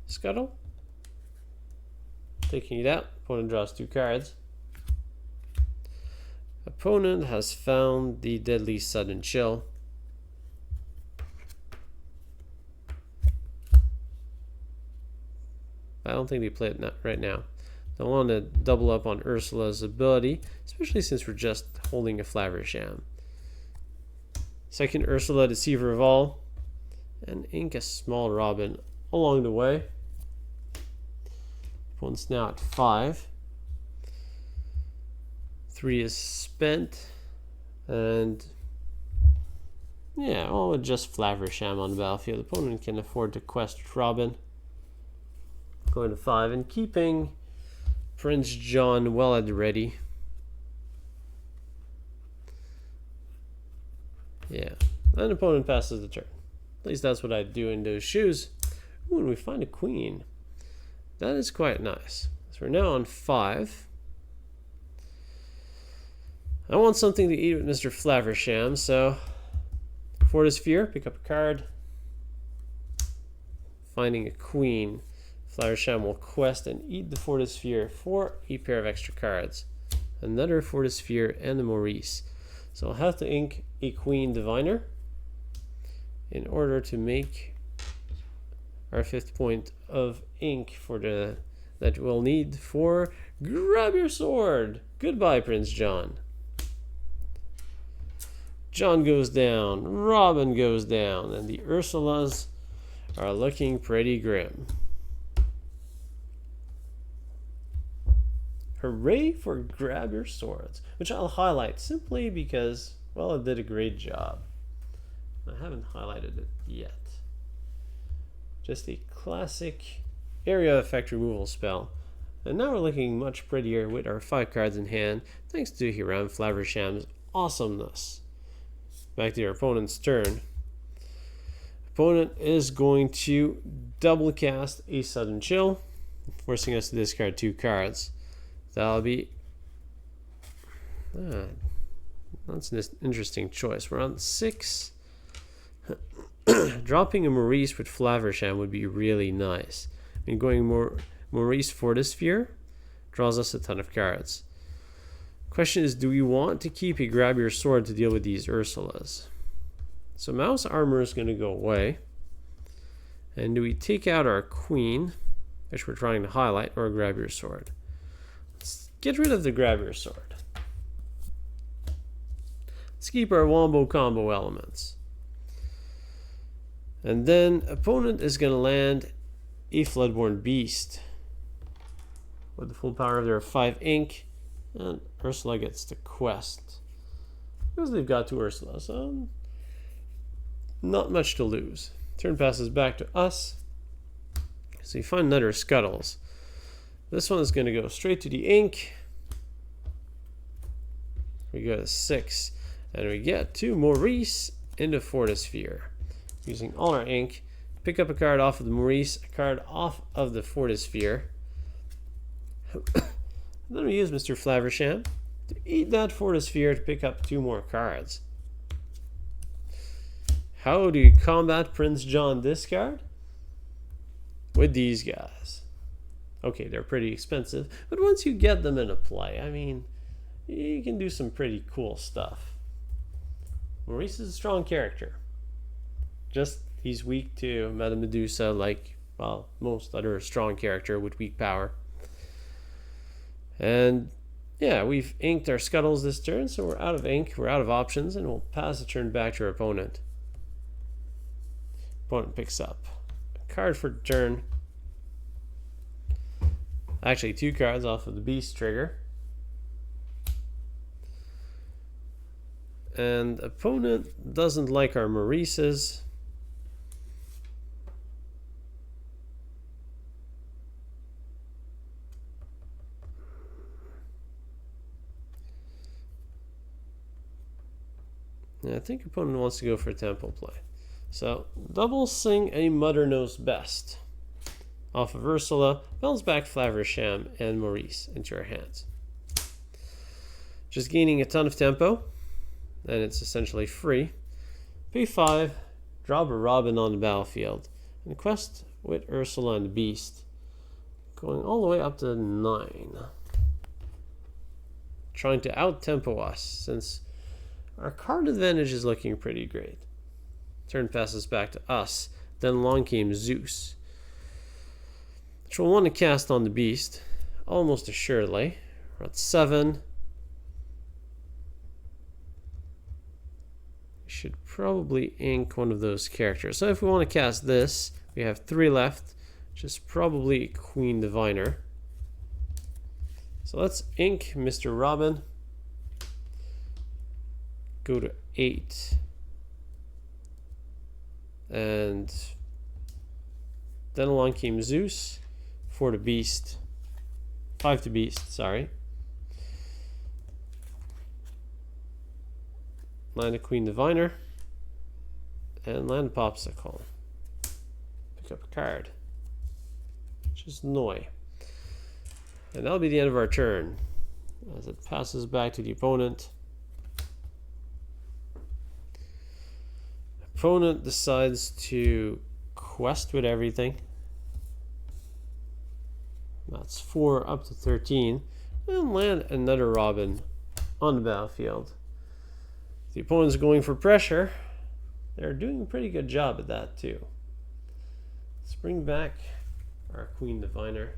Scuttle? Taking it out. Opponent draws 2 cards. Opponent has found the Deadly Sudden Chill. I don't think they play it right now. Don't want to double up on Ursula's ability, especially since we're just holding a Flaversham. Second Ursula, Deceiver of All, and ink a small Robin along the way. Opponent's now at 5. 3 is spent, and yeah, I'll just Flaversham on the battlefield. Opponent can afford to quest Robin. Going to 5 and keeping Prince John well at the ready. Yeah, and opponent passes the turn. At least that's what I'd do in those shoes. Ooh, and we find a queen. That is quite nice. So we're now on 5. I want something to eat with Mr. Flaversham, so Fortisphere, pick up a card. Finding a queen. Flaversham will quest and eat the Fortisphere for a pair of extra cards. Another Fortisphere and a Maurice. So I'll have to ink a Queen Diviner in order to make our 5th point of ink for that we'll need for Grab Your Sword. Goodbye, Prince John. John goes down, Robin goes down, and the Ursulas are looking pretty grim. Hooray for Grab Your Swords, which I'll highlight simply because, well, it did a great job. I haven't highlighted it yet. Just a classic area effect removal spell. And now we're looking much prettier with our 5 cards in hand, thanks to Hiram Flaversham's awesomeness. Back to your opponent's turn. Opponent is going to double cast a Sudden Chill, forcing us to discard 2 cards. That'll be... that's an interesting choice. We're on 6. Dropping a Maurice with Flaversham would be really nice. I mean, going Maurice Fortisphere draws us a ton of cards. Question is, do we want to keep a Grab Your Sword to deal with these Ursulas? So Mouse Armor is going to go away. And do we take out our Queen, which we're trying to highlight, or Grab Your Sword? Let's get rid of the Grab Your Sword. Let's keep our Wombo Combo elements. And then opponent is going to land a Floodborn Beast with the full power of their 5 ink. And Ursula gets the quest because they've got 2 Ursula, so not much to lose. Turn passes back to us. So you find another Scuttles. This one is going to go straight to the ink. We go to 6, and we get to Maurice into Fortisphere. Using all our ink, pick up a card off of the Maurice, a card off of the Fortisphere. Then we use Mr. Flaversham to eat that Fortisphere to pick up 2 more cards. How do you combat Prince John discard? With these guys. Okay, they're pretty expensive, but once you get them into play, I mean, you can do some pretty cool stuff. Maurice is a strong character. Just he's weak to Madame Medusa like well, most other strong character with weak power. And yeah, we've inked our Scuttles this turn, so we're out of ink, we're out of options, and we'll pass the turn back to our opponent. Opponent picks up a card for turn. Actually, 2 cards off of the beast trigger. And opponent doesn't like our Maurices. I think opponent wants to go for a tempo play. So double sing a Mother Knows Best off of Ursula, bounce back Flaversham and Maurice into our hands. Just gaining a ton of tempo, and it's essentially free. Pay 5, drop a Robin on the battlefield, and quest with Ursula and the Beast, going all the way up to 9. Trying to out-tempo us, since our card advantage is looking pretty great. Turn passes back to us. Then along came Zeus, which we'll want to cast on the Beast, almost assuredly. We're at 7. We should probably ink one of those characters. So if we want to cast this, we have 3 left, which is probably Queen Diviner. So let's ink Mr. Robin. Go to 8. And then along came Zeus, 4 to Beast, 5 to Beast, sorry. Land a Queen Diviner, and land Pawpsicle. Pick up a card, which is Noi. And that'll be the end of our turn, as it passes back to the opponent. Opponent decides to quest with everything. That's 4 up to 13. And land another Robin on the battlefield. The opponent's going for pressure. They're doing a pretty good job at that too. Let's bring back our Queen Diviner.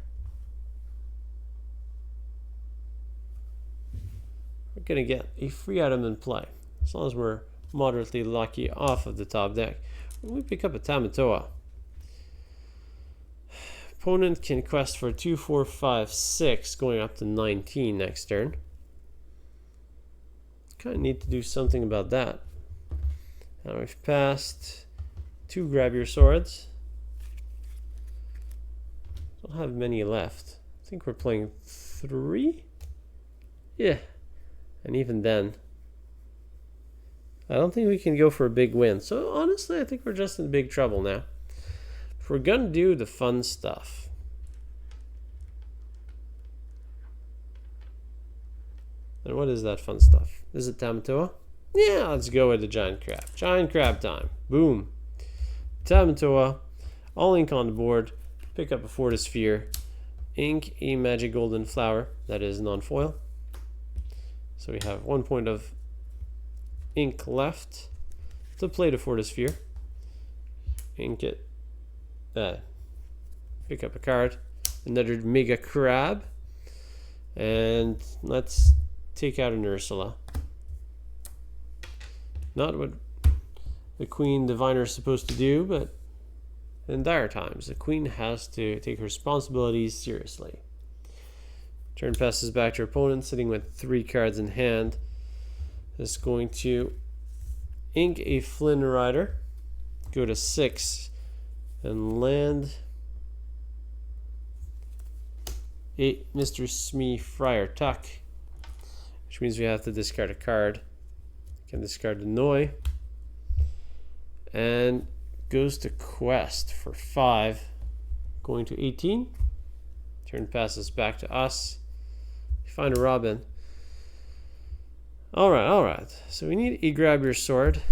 We're going to get a free item in play, as long as we're moderately lucky off of the top deck. We pick up a Tamatoa. Opponent can quest for 2, 4, 5, 6, going up to 19 next turn. Kind of need to do something about that. Now we've passed 2 grab your swords. Don't have many left. I think we're playing 3. Yeah, and even then, I don't think we can go for a big win. So honestly, I think we're just in big trouble now. If we're gonna do the fun stuff, and what is that fun stuff? Is it Tamatoa? Yeah, let's go with the giant crab. Giant crab time. Boom. Tamatoa. All ink on the board. Pick up a Fortisphere. Ink a magic golden flower that is non-foil. So we have 1 point of ink left to play the Fortisphere. Ink it. Pick up a card. Another mega crab. And let's take out an Ursula. Not what the Queen Diviner is supposed to do, but in dire times, the Queen has to take her responsibilities seriously. Turn passes back to her opponent, sitting with 3 cards in hand. Is going to ink a Flynn Rider, go to 6, and land a Mr. Smee Friar Tuck, which means we have to discard a card. Can discard the Noi, and goes to quest for 5, going to 18. Turn passes back to us. Find a Robin. All right. So we need a grab your sword.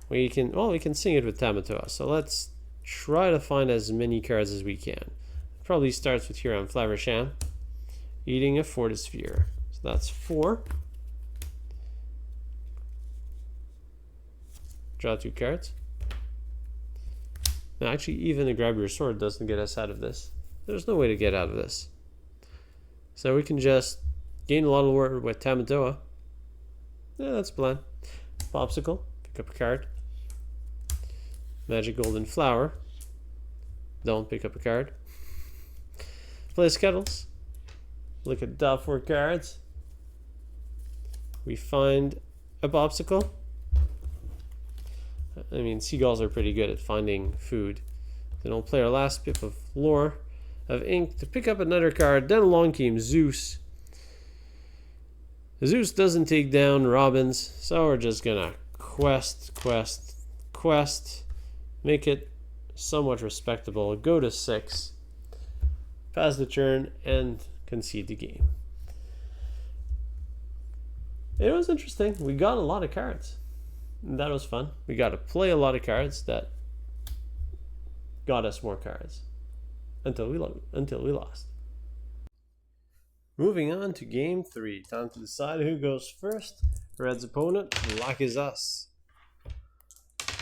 We can sing it with Tamatoa. So let's try to find as many cards as we can. Probably starts with Hiram Flaversham, eating a Fortisphere. So that's 4. Draw 2 cards. Now, actually, even a grab your sword doesn't get us out of this. There's no way to get out of this. So we can just gain a lot of lore with Tamatoa. Yeah, that's the plan. Pawpsicle, pick up a card. Magic Golden Flower. Don't pick up a card. Play Scuttles. Look at the top 4 cards. We find a Pawpsicle. I mean, seagulls are pretty good at finding food. Then we'll play our last pip of lore of ink to pick up another card. Then along came Zeus. Zeus doesn't take down Robins, so we're just gonna quest. Make it somewhat respectable. Go to 6. Pass the turn and concede the game. It was interesting. We got a lot of cards. That was fun. We got to play a lot of cards that got us more cards until we lost. Moving on to game 3. Time to decide who goes first. Red's opponent, black is us.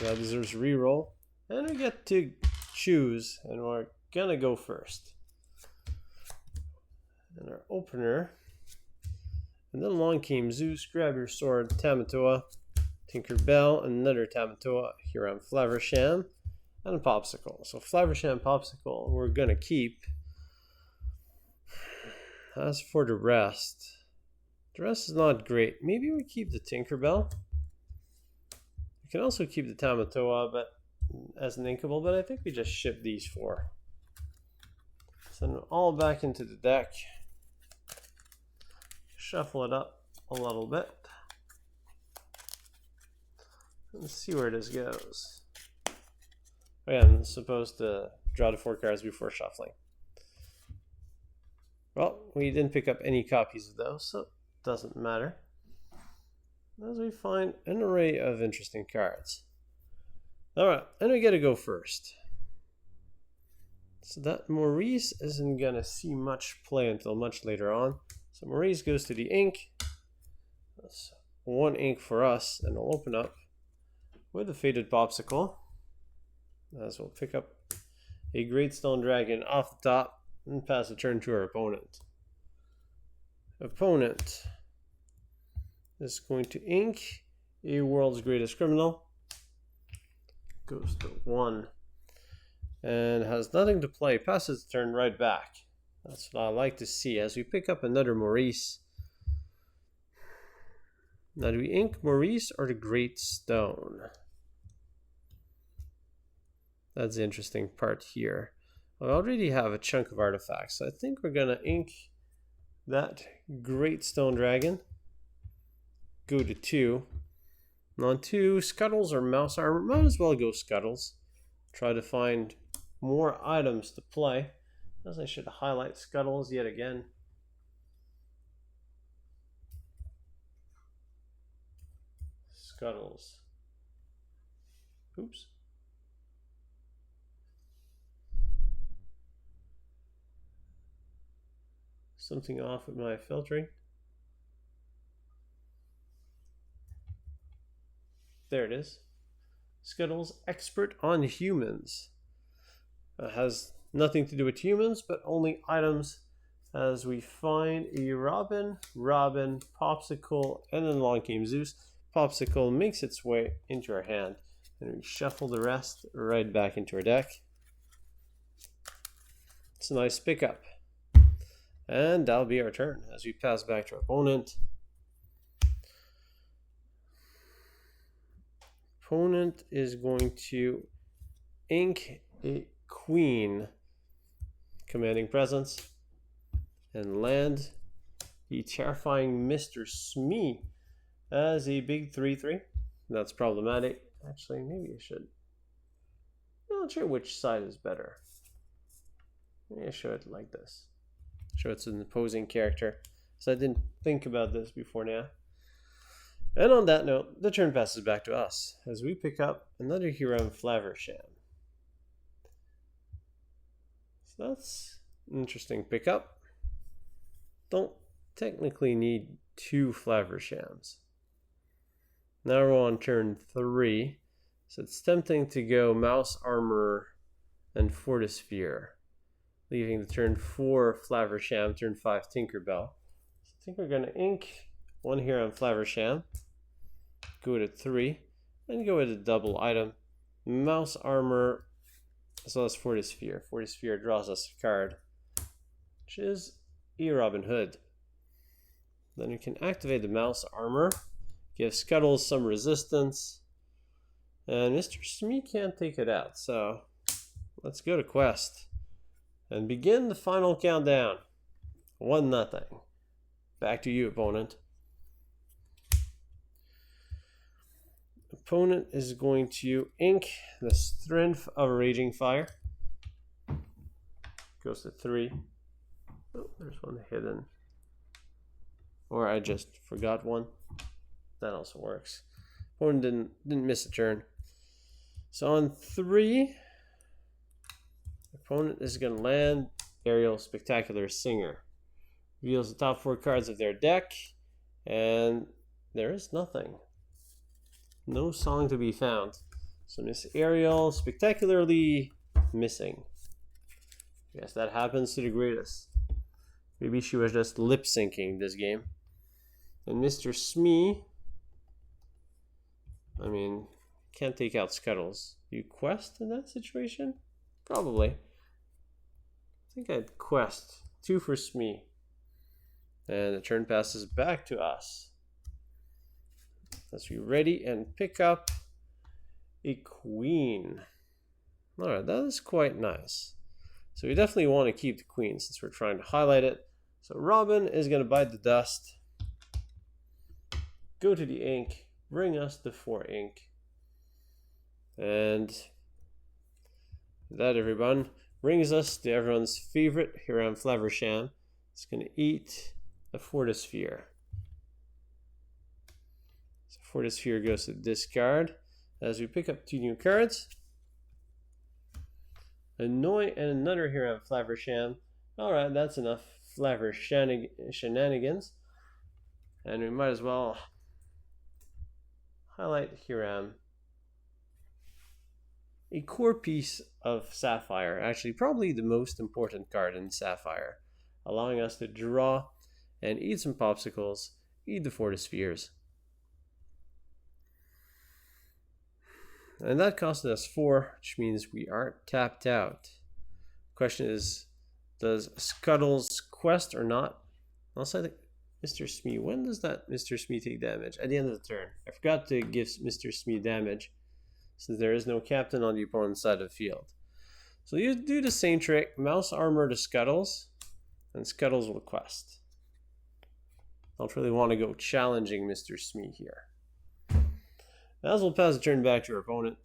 Red deserves reroll, and we get to choose, and we're gonna go first. And our opener, and then along came Zeus, grab your sword, Tamatoa, Tinkerbell, another Tamatoa, Hiram, Flaversham, and a Pawpsicle. So Flaversham, Pawpsicle, we're gonna keep. As for the rest is not great. Maybe we keep the Tinkerbell. We can also keep the Tamatoa, but as an inkable, but I think we just ship these 4. Send them all back into the deck. Shuffle it up a little bit. Let's see where this goes. Oh yeah, I'm supposed to draw the 4 cards before shuffling. Well, we didn't pick up any copies of those, so it doesn't matter. As we find an array of interesting cards. Alright, and we get to go first. So that Maurice isn't going to see much play until much later on. So Maurice goes to the ink. That's 1 ink for us, and we'll open up with a Faded Pawpsicle. As we'll pick up a Great Stone Dragon off the top and pass the turn to our opponent. Opponent is going to ink a World's Greatest Criminal. Goes to 1. And has nothing to play. Passes the turn right back. That's what I like to see. As we pick up another Maurice. Now, do we ink Maurice or the Great Stone? That's the interesting part here. I already have a chunk of artifacts, so I think we're gonna ink that Great Stone Dragon. Go to 2. And on 2, Scuttles or Mouse Armor. Might as well go Scuttles. Try to find more items to play. As I should highlight Scuttles yet again. Scuttles. Oops. Something off with my filtering. There it is. Scuttles, expert on humans. Has nothing to do with humans, but only items. As we find a Robin, Pawpsicle, and then along came Zeus. Pawpsicle makes its way into our hand, and we shuffle the rest right back into our deck. It's a nice pickup. And that'll be our turn as we pass back to our opponent. Opponent is going to ink a Queen, commanding presence, and land the terrifying Mr. Smee as a big 3/3. That's problematic. Actually, maybe I should. I'm not sure which side is better. Maybe I show it like this. Show it's an opposing character. So I didn't think about this before now. And on that note, the turn passes back to us as we pick up another Hiram, Flaversham. So that's an interesting pickup. Don't technically need 2 Flavershams. Now we're on turn 3. So it's tempting to go Mouse Armor and Fortisphere, leaving the turn 4 Flaversham, turn 5 Tinkerbell. So I think we're going to ink one here on Flaversham, go to 3, and go with a double item. Mouse Armor, as well as Fortisphere. Fortisphere draws us a card, which is a Robin Hood. Then we can activate the Mouse Armor, give Scuttle some resistance, and Mr. Smee can't take it out, so let's go to Quest and begin the final countdown. 1-0. Back to you, opponent. Opponent is going to ink the Strength of a Raging Fire. Goes to 3. Oh, there's one hidden. Or I just forgot one. That also works. Opponent didn't miss a turn. So on 3, opponent is going to land Aerial Spectacular Singer. Reveals the top 4 cards of their deck, and there is nothing. No song to be found. So Miss Aerial spectacularly missing. Yes, that happens to the greatest. Maybe she was just lip syncing this game. And Mr. Smee, I mean, can't take out Scuttles. Do you quest in that situation? Probably. I think I'd quest 2 for Smee. And the turn passes back to us. Let's be ready and pick up a queen. Alright, that is quite nice. So we definitely want to keep the queen since we're trying to highlight it. So Robin is going to bite the dust. Go to the ink. Bring us the 4 ink. And that, everyone, brings us to everyone's favorite Hiram Flaversham. It's going to eat a Fortisphere. So Fortisphere goes to discard as we pick up 2 new cards. Annoy and another Hiram Flaversham. Alright, that's enough Flaver shenanigans. And we might as well highlight Hiram. A core piece of Sapphire, actually probably the most important card in Sapphire, allowing us to draw and eat some Pawpsicles, eat the Fortispheres. And that costed us 4, which means we are tapped out. Question is, does Scuttles quest or not? Also, I think Mr. Smee, when does that Mr. Smee take damage? At the end of the turn. I forgot to give Mr. Smee damage, since there is no captain on the opponent's side of the field. So you do the same trick, Mouse Armor to Scuttles, and Scuttles will quest. Don't really want to go challenging Mr. Smee here. As we'll pass the turn back to our opponent.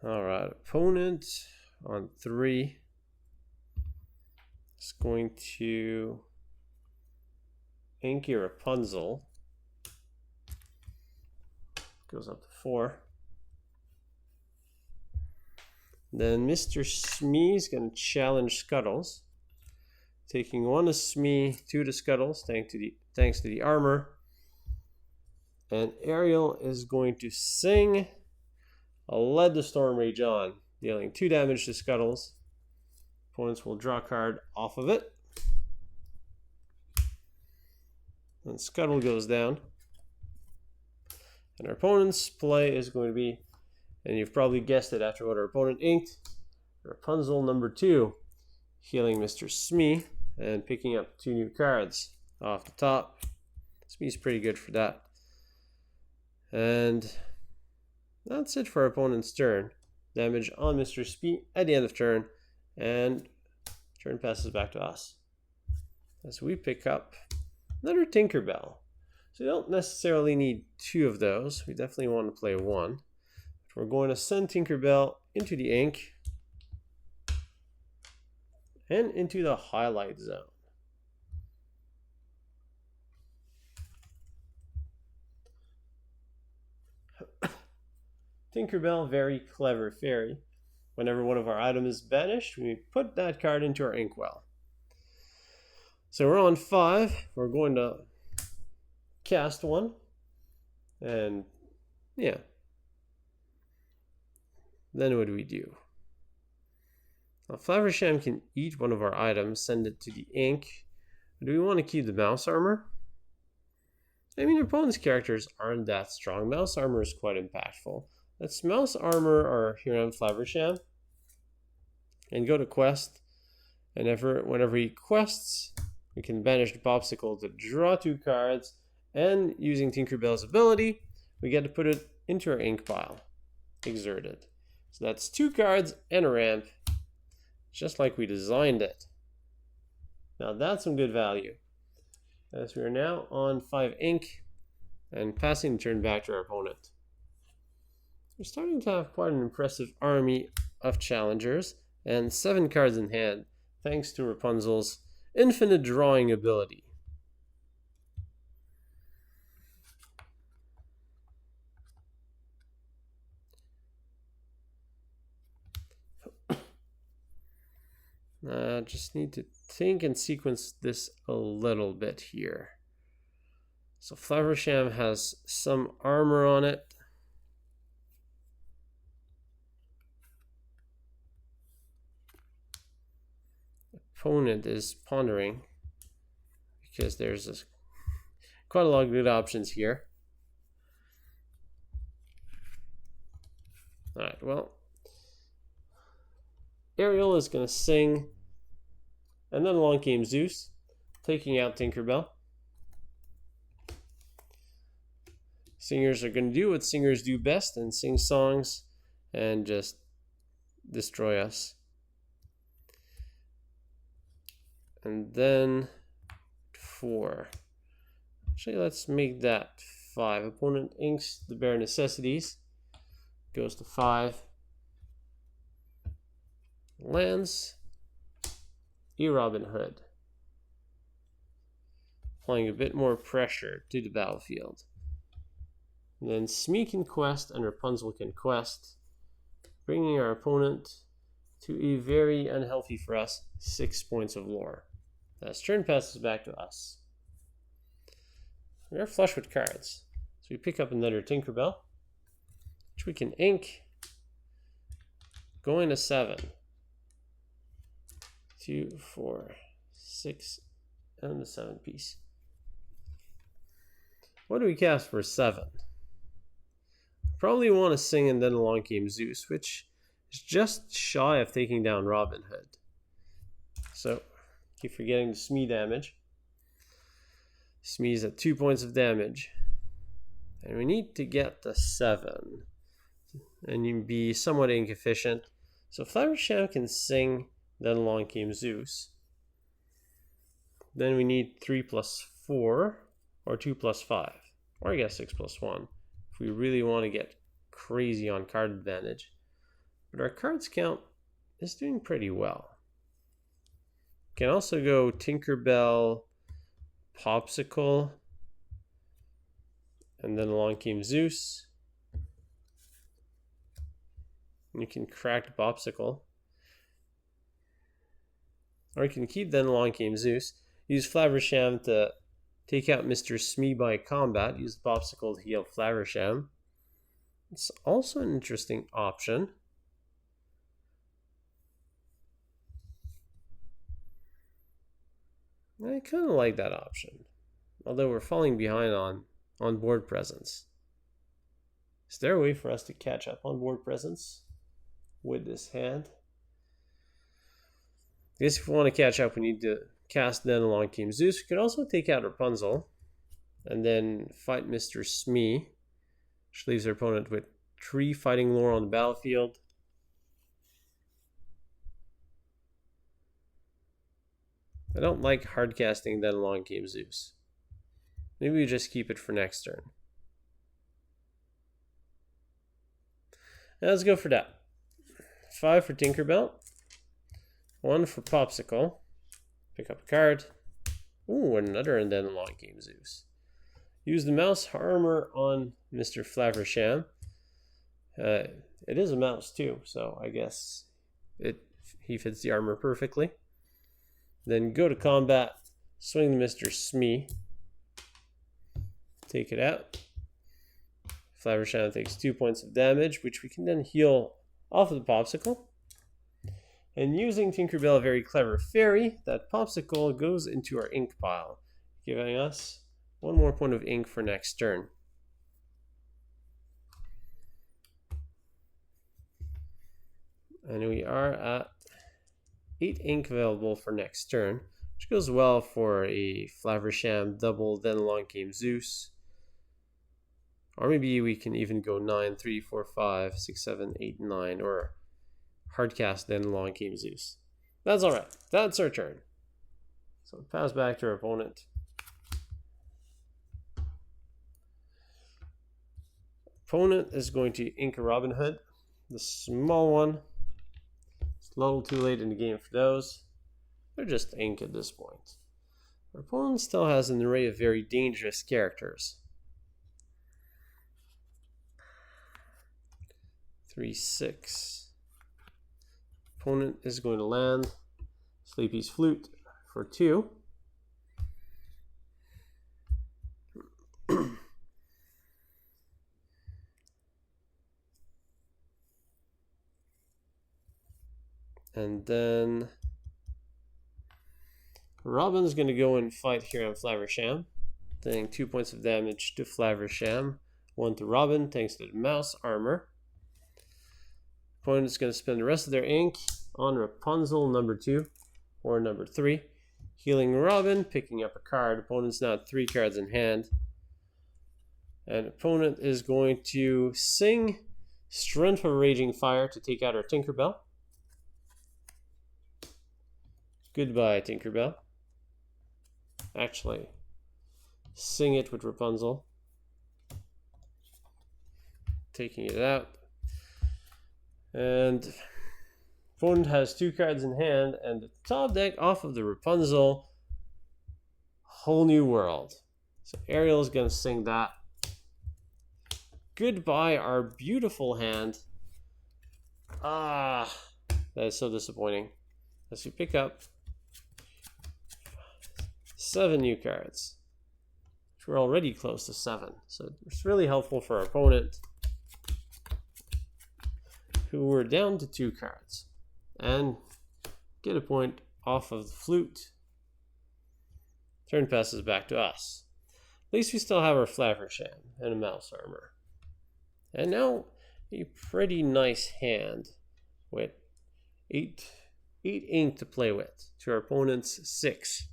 Alright, opponent on 3 is going to ink your Rapunzel. Goes up to 4. Then Mr. Smee is going to challenge Scuttles. Taking 1 to Smee, 2 to Scuttles, thanks to the armor. And Ariel is going to sing Let the Storm Rage On, dealing 2 damage to Scuttles. Opponents will draw a card off of it. And Scuttle goes down. And our opponent's play is going to be, and you've probably guessed it after what our opponent inked, Rapunzel number 2, healing Mr. Smee and picking up 2 new cards off the top. Smee's pretty good for that. And that's it for our opponent's turn. Damage on Mr. Smee at the end of turn, and turn passes back to us. As we pick up another Tinkerbell. So you don't necessarily need 2 of those. We definitely want to play 1. But we're going to send Tinkerbell into the ink and into the highlight zone. Tinkerbell, very clever fairy. Whenever one of our items is banished, we put that card into our inkwell. So we're on 5. We're going to cast 1. And yeah, Then what do we do? Now, Flaversham can eat one of our items, send it to the ink. Do we want to keep the mouse armor? I mean, your opponent's characters aren't that strong. Mouse armor is quite impactful. Let's mouse armor our Hiram Flaversham and go to quest. And whenever he quests, we can banish the Pawpsicle to draw 2 cards. And using Tinkerbell's ability, we get to put it into our ink pile. Exerted. So that's 2 cards and a ramp, just like we designed it. Now that's some good value. As we are now on 5 ink and passing the turn back to our opponent. We're starting to have quite an impressive army of challengers and 7 cards in hand, thanks to Rapunzel's infinite drawing ability. Just need to think and sequence this a little bit here. So Flaversham has some armor on it. Opponent is pondering because there's quite a lot of good options here. Alright, well, Ariel is going to sing, and then along came Zeus, taking out Tinkerbell. Singers are going to do what singers do best and sing songs and just destroy us. And then 4. Actually, let's make that 5. Opponent inks the bare necessities. Goes to 5. Lands Robin Hood, applying a bit more pressure to the battlefield. And then Smee can quest and Rapunzel can quest, bringing our opponent to a very unhealthy for us 6 points of lore. As turn passes back to us. We are flush with cards, so we pick up another Tinkerbell, which we can ink, going to 7. 2, 4, 6, and the 7 piece. What do we cast for 7? Probably want to sing and then along came Zeus, which is just shy of taking down Robin Hood. So, keep forgetting the Smee damage. Smee's at 2 points of damage. And we need to get the 7. And you can be somewhat ink efficient. So Flaversham can sing, then along came Zeus. Then we need 3 plus 4, or 2 plus 5, or I guess 6 plus 1, if we really want to get crazy on card advantage. But our cards count is doing pretty well. Can also go Tinkerbell, Pawpsicle, and then along came Zeus. And you can crack the Pawpsicle. Or you can keep then along came Zeus. Use Flaversham to take out Mr. Smee by combat. Use the Pawpsicle to heal Flaversham. It's also an interesting option. I kind of like that option. Although we're falling behind on board presence. Is there a way for us to catch up on board presence with this hand? I guess if we want to catch up, we need to cast then along Team Zeus. We could also take out Rapunzel and then fight Mr. Smee, which leaves our opponent with 3 fighting lore on the battlefield. I don't like hard casting then along came Zeus. Maybe we just keep it for next turn. Now let's go for that. 5 for Tinkerbell. 1 for Pawpsicle. Pick up a card. Ooh, another and then along came Zeus. Use the mouse armor on Mr. Flaversham. It is a mouse too, so I guess he fits the armor perfectly. Then go to combat, swing to Mr. Smee. Take it out. Flaversham takes 2 points of damage, which we can then heal off of the Pawpsicle. And using Tinkerbell Very Clever Fairy, that Pawpsicle goes into our ink pile, giving us one more point of ink for next turn. And we are at 8 ink available for next turn, which goes well for a Flaversham double, then long game Zeus. Or maybe we can even go 9, 3, 4, 5, 6, 7, 8, 9, or hardcast, then long game Zeus. That's alright. That's our turn. So pass back to our opponent. Opponent is going to ink a Robin Hood, the small one. It's a little too late in the game for those. They're just ink at this point. Our opponent still has an array of very dangerous characters. 3, 6. Opponent is going to land Sleepy's Flute for 2. And then Robin's going to go and fight here on Flaversham, dealing 2 points of damage to Flaversham, 1 to Robin thanks to the mouse armor. Opponent is going to spend the rest of their ink on Rapunzel number 2 or number 3, healing Robin, picking up a card. Opponent's now at 3 cards in hand. And opponent is going to sing Strength of Raging Fire to take out our Tinkerbell. Goodbye, Tinkerbell. Actually, sing it with Rapunzel. Taking it out. And opponent has 2 cards in hand, and the top deck off of the Rapunzel, Whole New World. So Ariel is going to sing that. Goodbye, our beautiful hand. Ah, that is so disappointing. As we pick up 7 new cards, which we're already close to 7. So it's really helpful for our opponent, who were down to 2 cards, and get a point off of the flute. Turn passes back to us. At least we still have our Flaversham and a mouse armor. And now a pretty nice hand with 8 ink to play with to our opponent's 6.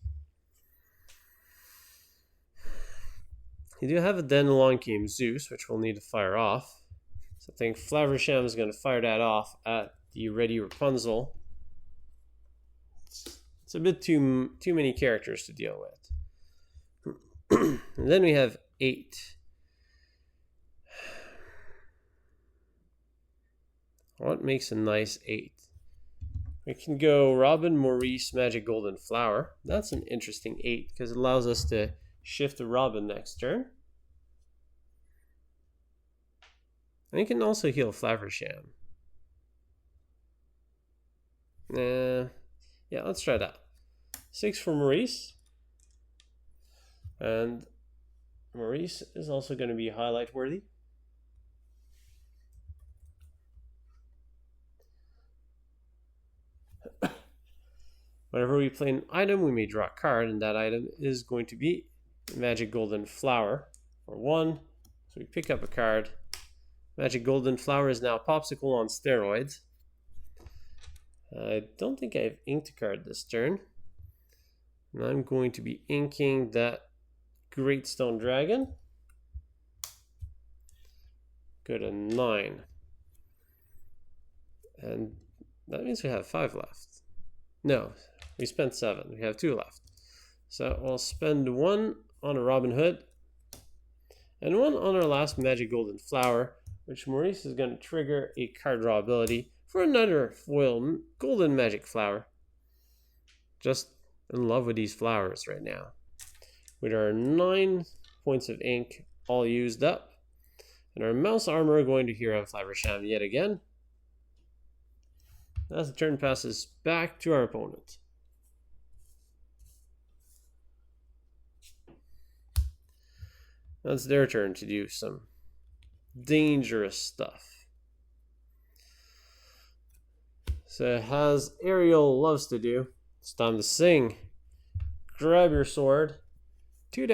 You do have a then long game Zeus, which we'll need to fire off. So I think Flaversham is going to fire that off at the ready Rapunzel. It's a bit too many characters to deal with. And then we have 8. What makes a nice 8? We can go Robin, Maurice, Magic Golden Flower. That's an interesting 8 because it allows us to shift to Robin next turn. And you can also heal Flaversham. Yeah, let's try that. 6 for Maurice. And Maurice is also going to be highlight worthy. Whenever we play an item, we may draw a card, and that item is going to be Magic Golden Flower for 1. So we pick up a card. Magic Golden Flower is now Pawpsicle on steroids. I don't think I've inked a card this turn. And I'm going to be inking that Great Stone Dragon. Go to 9. And that means we have 5 left. No, we spent 7. We have 2 left. So I'll spend 1 on a Robin Hood and 1 on our last Magic Golden Flower, which Maurice is going to trigger a card draw ability for another foil Golden Magic Flower. Just in love with these flowers right now. With our 9 points of ink all used up, and our mouse armor going to Hiram Flaversham yet again. As the turn passes back to our opponent. Now it's their turn to do some dangerous stuff. So as Ariel loves to do, it's time to sing. Grab your sword. 2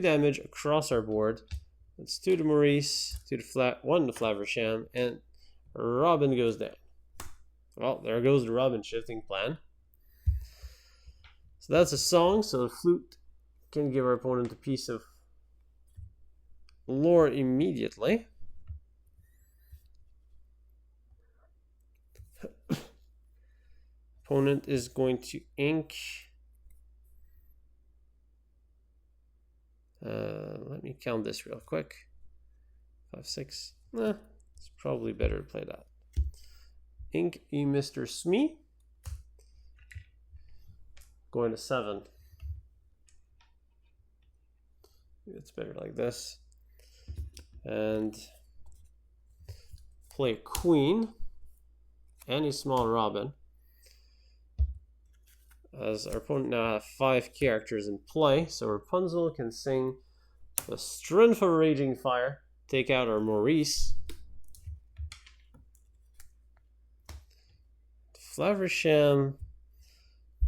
damage across our board. It's 2 to Maurice, 1 to Flaversham, and Robin goes down. Well, there goes the Robin shifting plan. So that's a song, so the flute can give our opponent a piece of lore immediately. Opponent is going to ink. Let me count this real quick. 5, 6. It's probably better to play that. Ink a Mr. Smee. Going to 7. It's better like this. And play a queen and a small Robin. As our opponent now have 5 characters in play, so Rapunzel can sing the Strength of a Raging Fire, take out our Maurice. Flaversham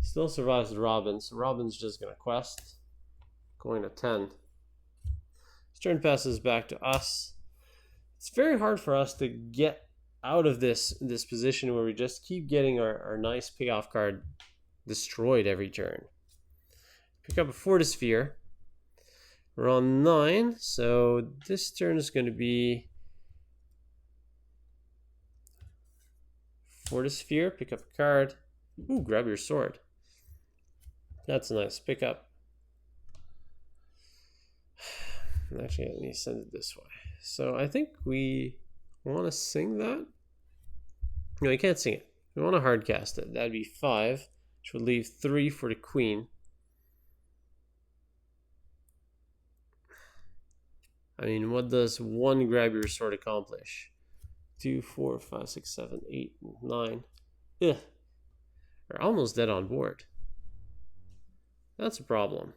still survives the Robin, so Robin's just going to quest. Going to 10. His turn passes back to us. It's very hard for us to get out of this position where we just keep getting our nice payoff card destroyed every turn. Pick up a Fortisphere. We're on 9, so this turn is going to be Fortisphere. Pick up a card. Ooh, grab your sword. That's a nice pickup. Actually, let me send it this way. So I think we want to sing that. No, you can't sing it. We want to hard cast it. That'd be 5. Which would leave 3 for the queen. I mean, what does 1 grab your sword accomplish? 2, 4, 5, 6, 7, 8, 9. Ugh. We're almost dead on board. That's a problem.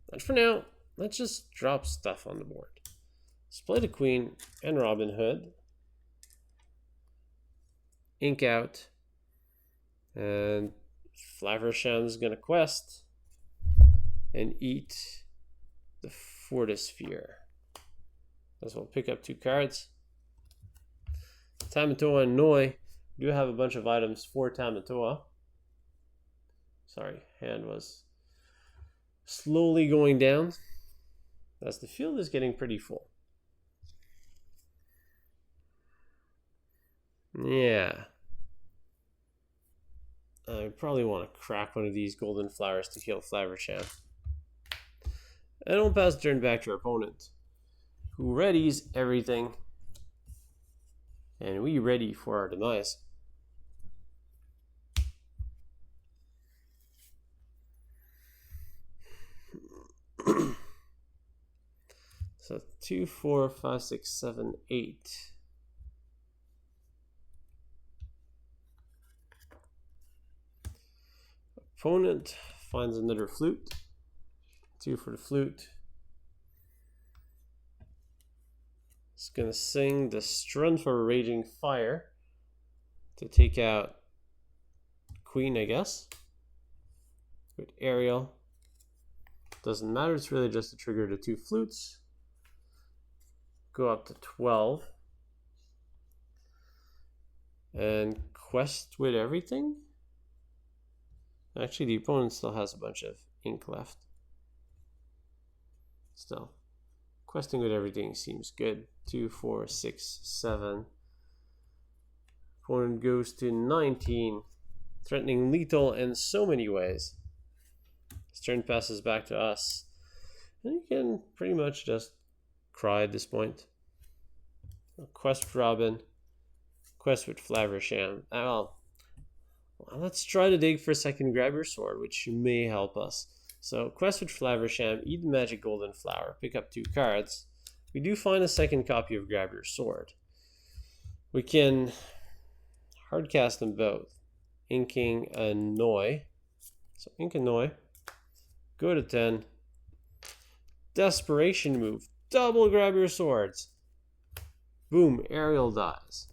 But for now, let's just drop stuff on the board. Let's play the queen and Robin Hood. Ink out. And Flaversham's gonna quest and eat the Fortisphere. As we'll pick up 2 cards. Tamatoa and Noi do have a bunch of items for Tamatoa. Sorry, hand was slowly going down as the field is getting pretty full. Yeah. I probably want to crack one of these golden flowers to kill Flaversham. And we'll pass the turn back to our opponent, who readies everything. And we ready for our demise. So 2, 4, 5, 6, 7, 8. Opponent finds another flute. 2 for the flute. It's going to sing the Strength for a Raging Fire to take out Queen, I guess. With Ariel. Doesn't matter, it's really just to trigger the 2 flutes. Go up to 12. And quest with everything? Actually, the opponent still has a bunch of ink left. Still, questing with everything seems good. 2, 4, 6, 7. Opponent goes to 19, threatening lethal in so many ways. His turn passes back to us. And you can pretty much just cry at this point. Quest with Robin. Quest with Flaversham. Well, let's try to dig for a second grab your sword, which may help us. So, quest with Flaversham, eat the magic golden flower, pick up 2 cards. We do find a second copy of Grab Your Sword. We can hardcast them both. Inking a Noi. So, ink a Noi. Go to 10. Desperation move. Double grab your swords. Boom, Ariel dies.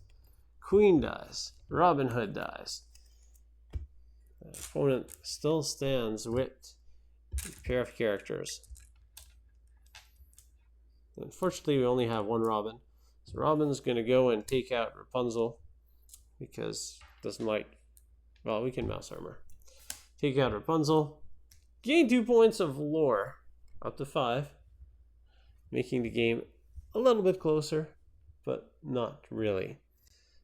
Queen dies. Robin Hood dies. The opponent still stands with a pair of characters. Unfortunately, we only have one Robin. So Robin's going to go and take out Rapunzel because this might... Well, we can mouse armor. Take out Rapunzel. Gain 2 points of lore. Up to 5. Making the game a little bit closer, but not really.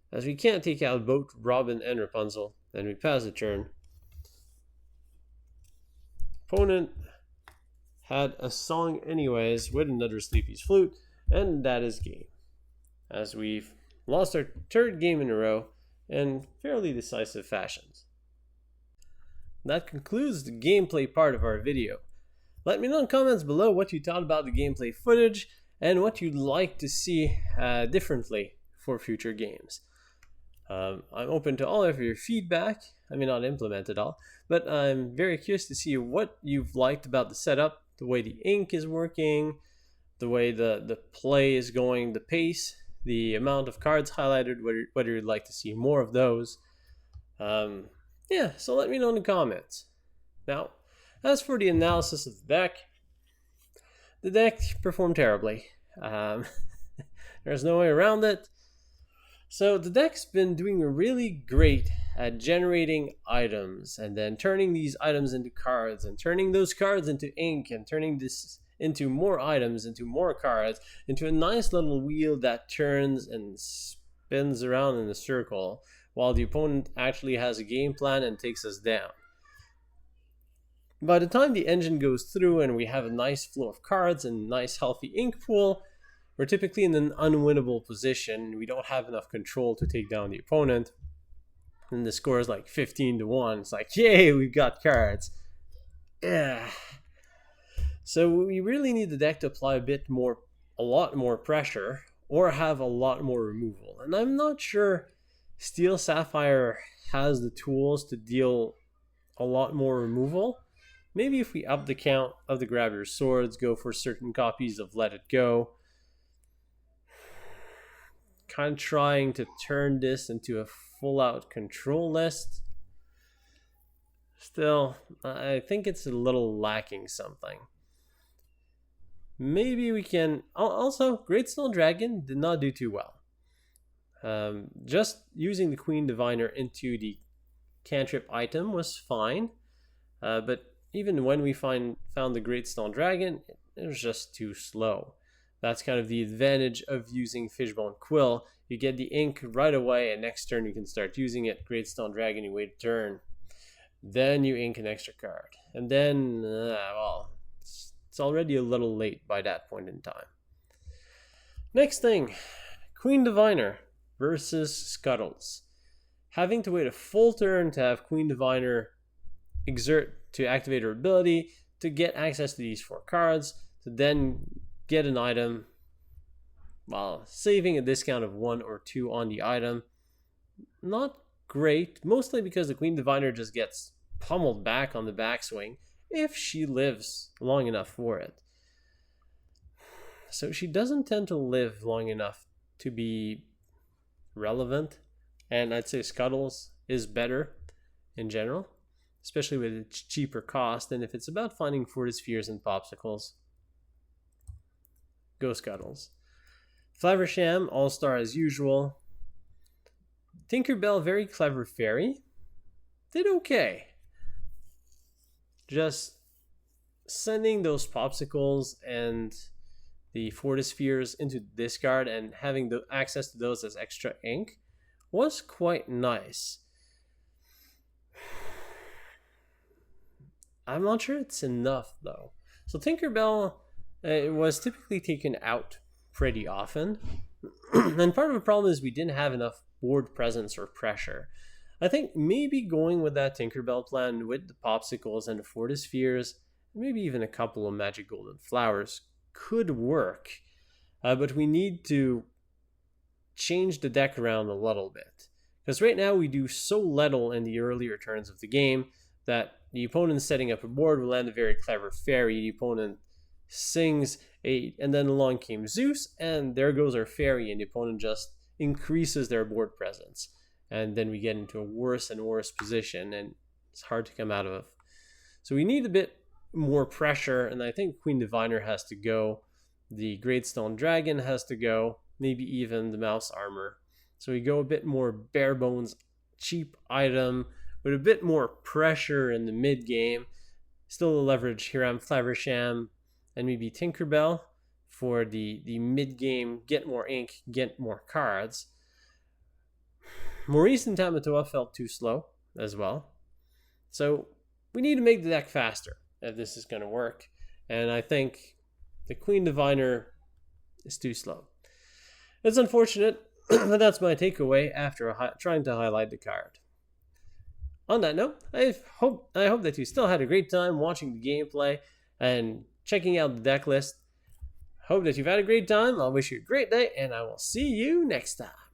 As we can't take out both Robin and Rapunzel, then we pass the turn. Opponent had a song anyways with another Sleepy's Flute, and that is game. As we've lost our 3rd game in a row in fairly decisive fashions. That concludes the gameplay part of our video. Let me know in the comments below what you thought about the gameplay footage and what you'd like to see differently for future games. I'm open to all of your feedback. I may not implement it all, but I'm very curious to see what you've liked about the setup, the way the ink is working, the way the play is going, the pace, the amount of cards highlighted, whether you'd like to see more of those. Yeah, so let me know in the comments. Now, as for the analysis of the deck performed terribly. There's no way around it. So the deck's been doing really great at generating items and then turning these items into cards and turning those cards into ink and turning this into more items, into more cards, into a nice little wheel that turns and spins around in a circle while the opponent actually has a game plan and takes us down. By the time the engine goes through and we have a nice flow of cards and a nice healthy ink pool, we're typically in an unwinnable position. We don't have enough control to take down the opponent. And the score is like 15-1. It's like, yay, we've got cards. Yeah. So we really need the deck to apply a lot more pressure or have a lot more removal. And I'm not sure Steel Sapphire has the tools to deal a lot more removal. Maybe if we up the count of the Grab Your Swords, go for certain copies of Let It Go. Kind of trying to turn this into a full-out control list. Still, I think it's a little lacking something. Maybe we can... Also, Great Stone Dragon did not do too well. Just using the Queen Diviner into the cantrip item was fine. But even when we found the Great Stone Dragon, it was just too slow. That's kind of the advantage of using Fishbone Quill. You get the ink right away, and next turn you can start using it. Great Stone Dragon, you wait a turn. Then you ink an extra card. And then, well, it's already a little late by that point in time. Next thing, Queen Diviner versus Scuttles. Having to wait a full turn to have Queen Diviner exert to activate her ability, to get access to these 4 cards, to then get an item while saving a discount of 1 or 2 on the item. Not great, mostly because the Queen Diviner just gets pummeled back on the backswing if she lives long enough for it. So she doesn't tend to live long enough to be relevant, and I'd say Scuttles is better in general, especially with its cheaper cost. And if it's about finding Fortispheres and Pawpsicles, go Scuttles. Flaversham, All-Star as usual. Tinkerbell, very clever fairy. Did okay. Just sending those Pawpsicles and the Fortispheres into discard and having the access to those as extra ink was quite nice. I'm not sure it's enough though. So Tinkerbell was typically taken out pretty often. And part of the problem is we didn't have enough board presence or pressure. I think maybe going with that Tinkerbell plan with the Pawpsicles and the Fortispheres, maybe even a couple of Magic Golden Flowers could work. But we need to change the deck around a little bit. Because right now we do so little in the earlier turns of the game that the opponent setting up a board will land a very clever fairy. The opponent sings and then along came Zeus, and there goes our fairy, and the opponent just increases their board presence. And then we get into a worse and worse position, and it's hard to come out of. So we need a bit more pressure, and I think Queen Diviner has to go. The Great Stone Dragon has to go, maybe even the Mouse Armor. So we go a bit more bare bones, cheap item with a bit more pressure in the mid game. Still leverage Hiram, Flaversham, and maybe Tinkerbell for the mid game. Get more ink, get more cards. Maurice and Tamatoa felt too slow as well. So we need to make the deck faster if this is going to work. And I think the Queen Diviner is too slow. It's unfortunate, but that's my takeaway after trying to highlight the card. On that note, I hope that you still had a great time watching the gameplay and checking out the deck list. Hope that you've had a great time. I'll wish you a great day, and I will see you next time.